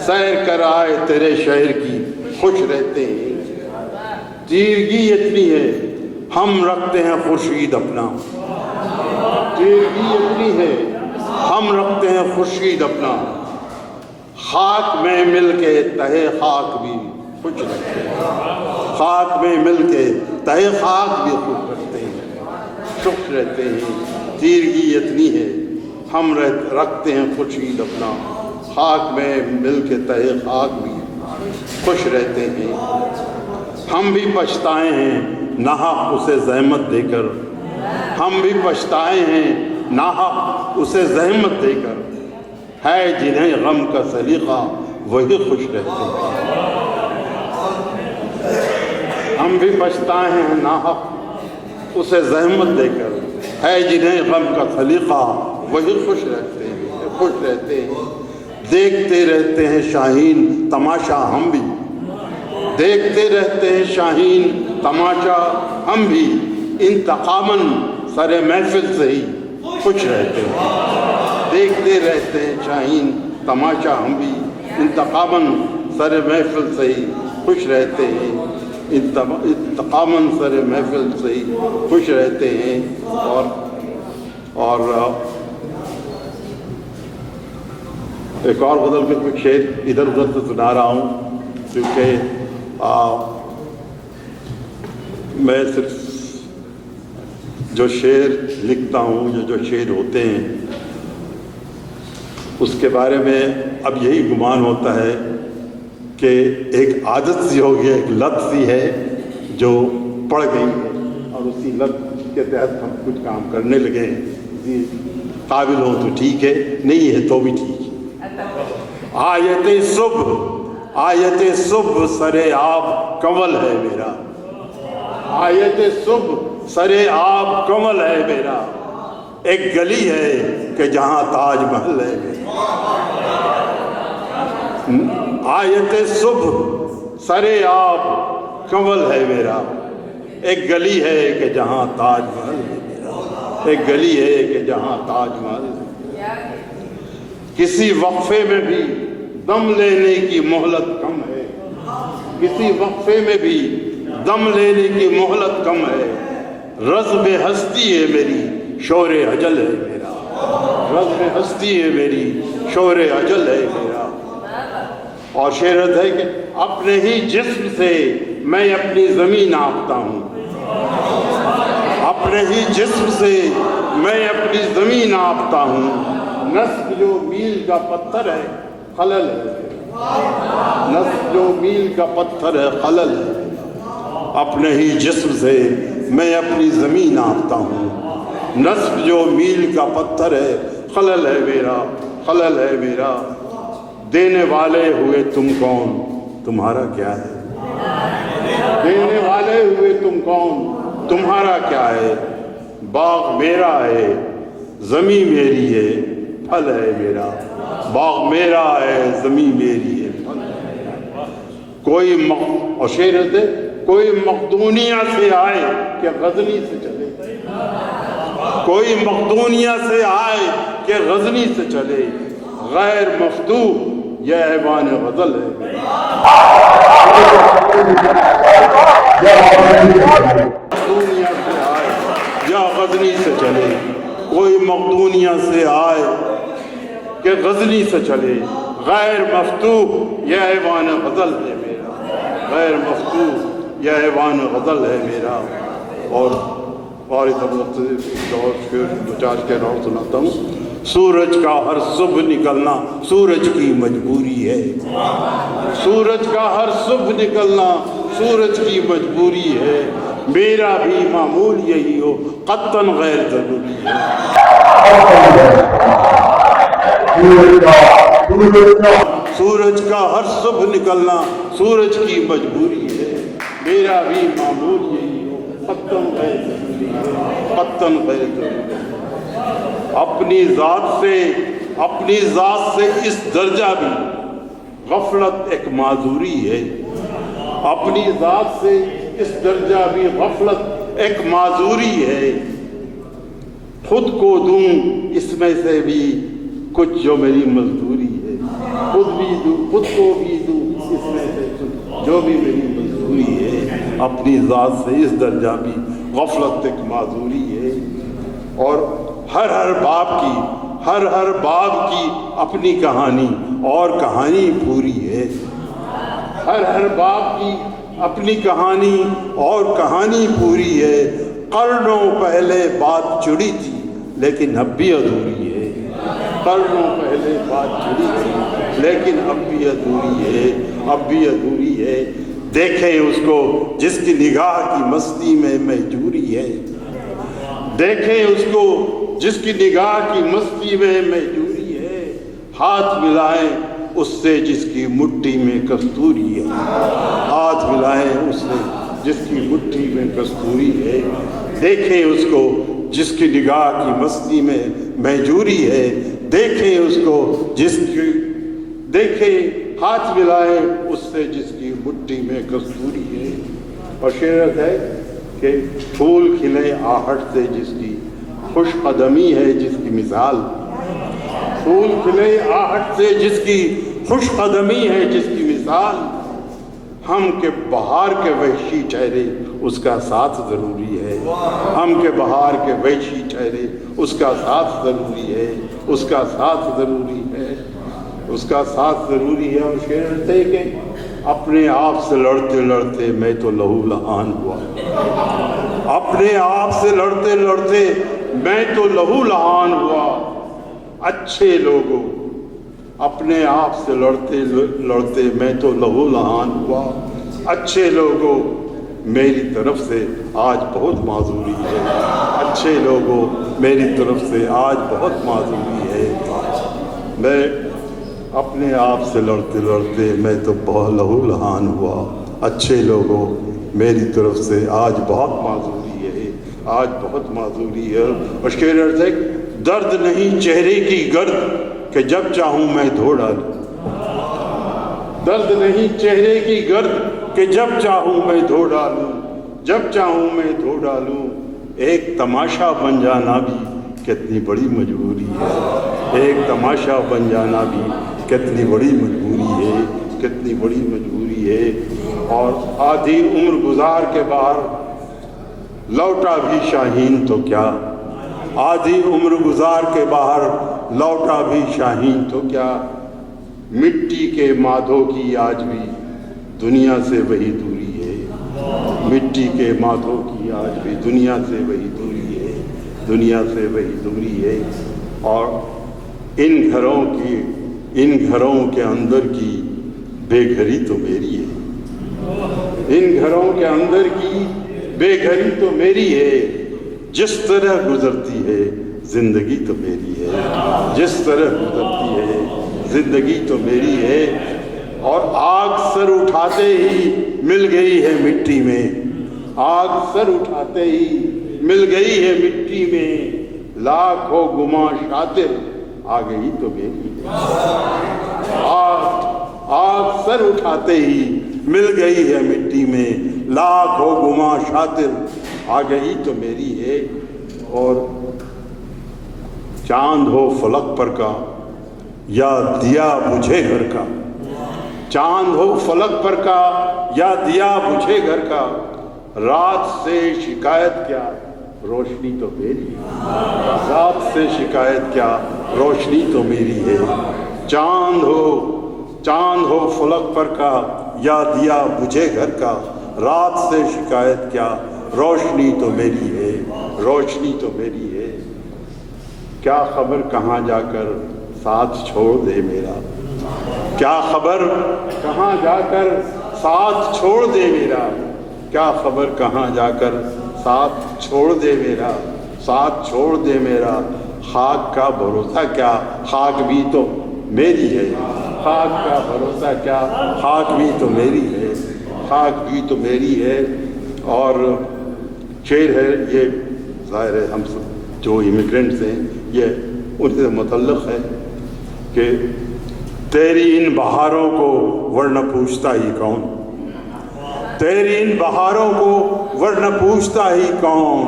سیر کر آئے تیرے شہر کی خوش رہتے ہیں. تیرگی اتنی ہے ہم رکھتے ہیں خورشید اپنا. تیرگی اتنی ہے ہم رکھتے ہیں خورشید اپنا. خاک میں مل کے تہے خاک بھی خوش رکھتے ہیں، خاک میں مل کے تہ خاک بھی خوش رکھتے ہیں، خوش رہتے ہیں، تیرگی اتنی ہے ہم رکھتے ہیں خورشید اپنا، خاک میں مل کے تہ خاک بھی خوش رہتے ہیں، ہم بھی پچھتائے ہیں ناحق اسے زحمت دے کر، ہم بھی پچھتائے ہیں ناحق اسے زحمت دے کر، ہے جنہیں غم کا سلیقہ وہی خوش رہتے ہیں، ہم بھی پچھتائے ہیں ناحق اسے زحمت دے کر، ہے جنہیں غم کا سلیقہ وہی خوش رہتے ہیں، دیکھتے رہتے ہیں شاہین تماشا ہم بھی، دیکھتے رہتے ہیں شاہین تماشا ہم بھی، انتقاماً سر محفل سے ہی خوش رہتے ہیں، دیکھتے رہتے ہیں شاہین تماشا ہم بھی، انتقاماً سر محفل سے ہی خوش رہتے ہیں، انتقاماً سر محفل سے ہی خوش رہتے ہیں۔ اور ایک اور غزل میں کچھ شعر ادھر ادھر سے سنا رہا ہوں، کیونکہ میں صرف جو شعر لکھتا ہوں، جو شعر ہوتے ہیں، اس کے بارے میں اب یہی گمان ہوتا ہے کہ ایک عادت سی ہو گئی، ایک لت سی ہے جو پڑ گئی ہے، اور اسی لت کے تحت ہم کچھ کام کرنے لگے ہیں، قابل ہوں تو ٹھیک ہے، نہیں ہے تو بھی ٹھیک ہے۔ آیت صبح سر آب کنول ہے میرا، آیت صبح سر آب کنول ہے میرا، ایک گلی ہے کہ جہاں تاج محل ہے میرا، آیت صبح سر آب کنول ہے میرا، ایک گلی ہے کہ جہاں تاج محل ہے میرا، ایک گلی ہے کہ جہاں تاج محل ہے، کسی وقفے میں بھی دم لینے کی مہلت کم ہے، کسی وقفے میں بھی دم لینے کی مہلت کم ہے، رزم ہستی ہے میری شور اجل ہے میرا، رزم ہستی ہے میری شور اجل ہے میرا۔ اور شعر ہے کہ اپنے ہی جسم سے میں اپنی زمین ناپتا ہوں، اپنے ہی جسم سے میں اپنی زمین ناپتا ہوں، نسل جو میل کا پتھر ہے خلل ہے، نسل جو میل کا پتھر ہے خلل ہے، اپنے ہی جسم سے میں اپنی زمین ناپتا ہوں، نسل جو میل کا پتھر ہے خلل ہے میرا، خلل ہے میرا، دینے والے ہوئے تم کون تمہارا کیا ہے، دینے والے ہوئے تم کون تمہارا کیا ہے، باغ میرا ہے زمین میری ہے پھل ہے میرا، باغ میرا ہے زمین میری ہے پھل ہے میرا، اور شعر ہے کوئی مقدونیہ سے آئے کہ غزنی سے چلے، کوئی مقدونیہ سے آئے کہ غزنی سے چلے، غیر مفتوح یہ ایوان غزل ہے مقدونیہ سے آئے یا غزنی سے چلے، کوئی مقدونیہ سے آئے کہ غزنی سے چلے، غیر مفتوح یہ ایوان غزل ہے میرا، غیر مفتوح یہ ایوان غزل ہے میرا۔ اور دو چار شعر اور سناتا ہوں۔ سورج کا ہر صبح نکلنا سورج کی مجبوری ہے، سورج کا ہر صبح نکلنا سورج کی مجبوری ہے، میرا بھی معمول یہی ہو قطعاً غیر ضروری ہے، سورج کا ہر صبح نکلنا سورج کی مجبوری ہے، میرا بھی معمول یہی ہو قطعاً غیر ضروری ہے، قطعاً غیر ضروری ہے۔ اپنی ذات سے اس درجہ بھی غفلت ایک معذوری ہے، اپنی ذات سے اس درجہ بھی غفلت ایک معذوری ہے، خود کو دوں اس میں سے بھی کچھ جو میری مزدوری ہے، خود کو بھی دوں اس میں سے کچھ جو بھی میری مزدوری ہے، اپنی ذات سے اس درجہ بھی غفلت ایک معذوری ہے۔ اور ہر باب کی اپنی کہانی اور کہانی پوری ہے، ہر باپ کی اپنی کہانی اور کہانی پوری ہے. قرنوں پہلے بات جڑی تھی لیکن اب بھی ادھوری ہے. قرنوں پہلے بات جڑی تھی لیکن اب بھی ادھوری ہے. اب بھی ادھوری ہے. دیکھیں اس کو جس کی نگاہ کی مستی میں مہجوری ہے. دیکھیں اس کو جس کی نگاہ کی مستی میں مہجوری ہے. ہاتھ ملائیں اس سے جس کی مٹھی میں کستوری ہے. ہاتھ ملائیں اس سے جس کی مٹھی میں کستوری ہے. دیکھیں اس کو جس کی نگاہ کی مستی میں مہجوری ہے. دیکھیں اس کو دیکھیں ہاتھ ملائیں اس سے جس کی مٹھی میں کستوری ہے. اور شعر ہے کہ پھول کھلے آہٹ سے جس کی خوش قدمی ہے جس کی مثال. پھول کھلے آہٹ سے جس کی خوش قدمی ہے جس کی مثال. ہم کے بہار کے وحشی چہرے اس کا ساتھ ضروری ہے. ہم کے بہار کے وحشی چہرے اس کا ساتھ ضروری ہے. اس کا ساتھ ضروری ہے. اس کا ساتھ ضروری ہے. اور شعر تھے کہ اپنے آپ سے لڑتے لڑتے میں تو لہو لہان ہوا. اپنے آپ سے لڑتے لڑتے میں تو لہو لہان ہوا. اچھے لوگوں اپنے آپ سے لڑتے لڑتے میں تو لہو لہان ہوا. اچھے لوگوں میری طرف سے آج بہت معذوری ہے. اچھے لوگوں میری طرف سے آج بہت معذوری ہے. میں اپنے آپ سے لڑتے لڑتے میں تو بہت لہو لہان ہوا. اچھے لوگوں میری طرف سے آج بہت معذوری ہے. آج بہت معذوری ہے. مشکل عرض ہے درد نہیں چہرے کی گرد کہ جب چاہوں میں دھو ڈالوں. درد نہیں چہرے کی گرد کہ جب چاہوں میں دھو ڈالوں. جب چاہوں میں دھو ڈالوں. ایک تماشا بن جانا بھی کتنی بڑی مجبوری ہے. ایک تماشا بن جانا بھی کتنی بڑی مجبوری ہے. کتنی بڑی مجبوری ہے. اور آدھی عمر گزار کے باہر لوٹا بھی شاہین تو کیا. آدھی عمر گزار کے باہر لوٹا بھی شاہین تو کیا. مٹی کے مادھو کی آج بھی دنیا سے وہی دوری ہے. مٹی کے مادھو کی آج بھی دنیا سے وہی دوری ہے. دنیا سے وہی دوری ہے. اور ان گھروں کے اندر کی بے گھری تو میری ہے. ان گھروں کے اندر کی بے گھری تو میری ہے. جس طرح گزرتی ہے زندگی تو میری ہے. جس طرح گزرتی ہے زندگی تو میری ہے. اور آگ سر اٹھاتے ہی مل گئی ہے مٹی میں. آگ سر اٹھاتے ہی مل گئی ہے مٹی میں. لاکھ ہو گما شاطر آ گئی تو میری ہے. آگ سر اٹھاتے ہی مل گئی ہے مٹی میں. لاکھ ہو گما شاطر آ گئی تو میری ہے. اور چاند ہو فلک پر کا یا دیا بجھے گھر کا. چاند ہو فلک پر کا یا دیا بجھے گھر کا. رات سے شکایت کیا روشنی تو میری ہے. رات سے شکایت کیا روشنی تو میری ہے. چاند ہو فلک پر کا یا دیا بجھے گھر کا. رات سے شکایت کیا روشنی تو میری ہے. روشنی تو میری ہے. کیا خبر کہاں جا کر ساتھ چھوڑ دے میرا. کیا خبر کہاں جا کر ساتھ چھوڑ دے میرا. کیا خبر کہاں جا کر ساتھ چھوڑ دے میرا. ساتھ چھوڑ دے میرا. خاک کا بھروسہ کیا خاک بھی تو میری ہے. خاک کا بھروسہ کیا خاک بھی تو میری ہے. خاک بھی تو میری ہے. اور شعر ہے یہ ظاہر ہے ہم سب جو امیگرینٹس ہیں یہ ان سے متعلق ہے کہ تیری ان بہاروں کو ورنہ پوچھتا ہی کون. تیری ان بہاروں کو ورنہ پوچھتا ہی کون.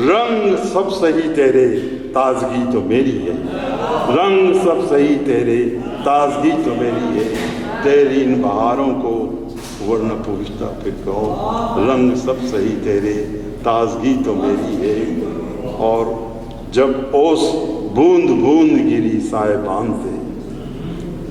رنگ سب صحیح تیرے تازگی تو میری ہے. رنگ سب صحیح تیرے تازگی تو میری ہے. تیری ان بہاروں کو ورنہ پوچھتا پھر کون. رنگ سب صحیح تیرے تازگی تو میری ہے. اور جب اوس بوند بوند گری سائبان سے.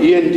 ENT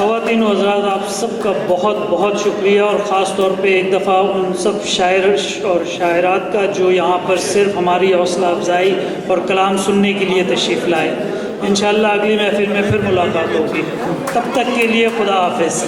خواتین و حضرات، آپ سب کا بہت بہت شکریہ، اور خاص طور پہ ایک دفعہ ان سب شاعر اور شاعرات کا جو یہاں پر صرف ہماری حوصلہ افزائی اور کلام سننے کے لیے تشریف لائے۔ انشاءاللہ اگلی محفل میں پھر ملاقات ہوگی، تب تک کے لیے خدا حافظ۔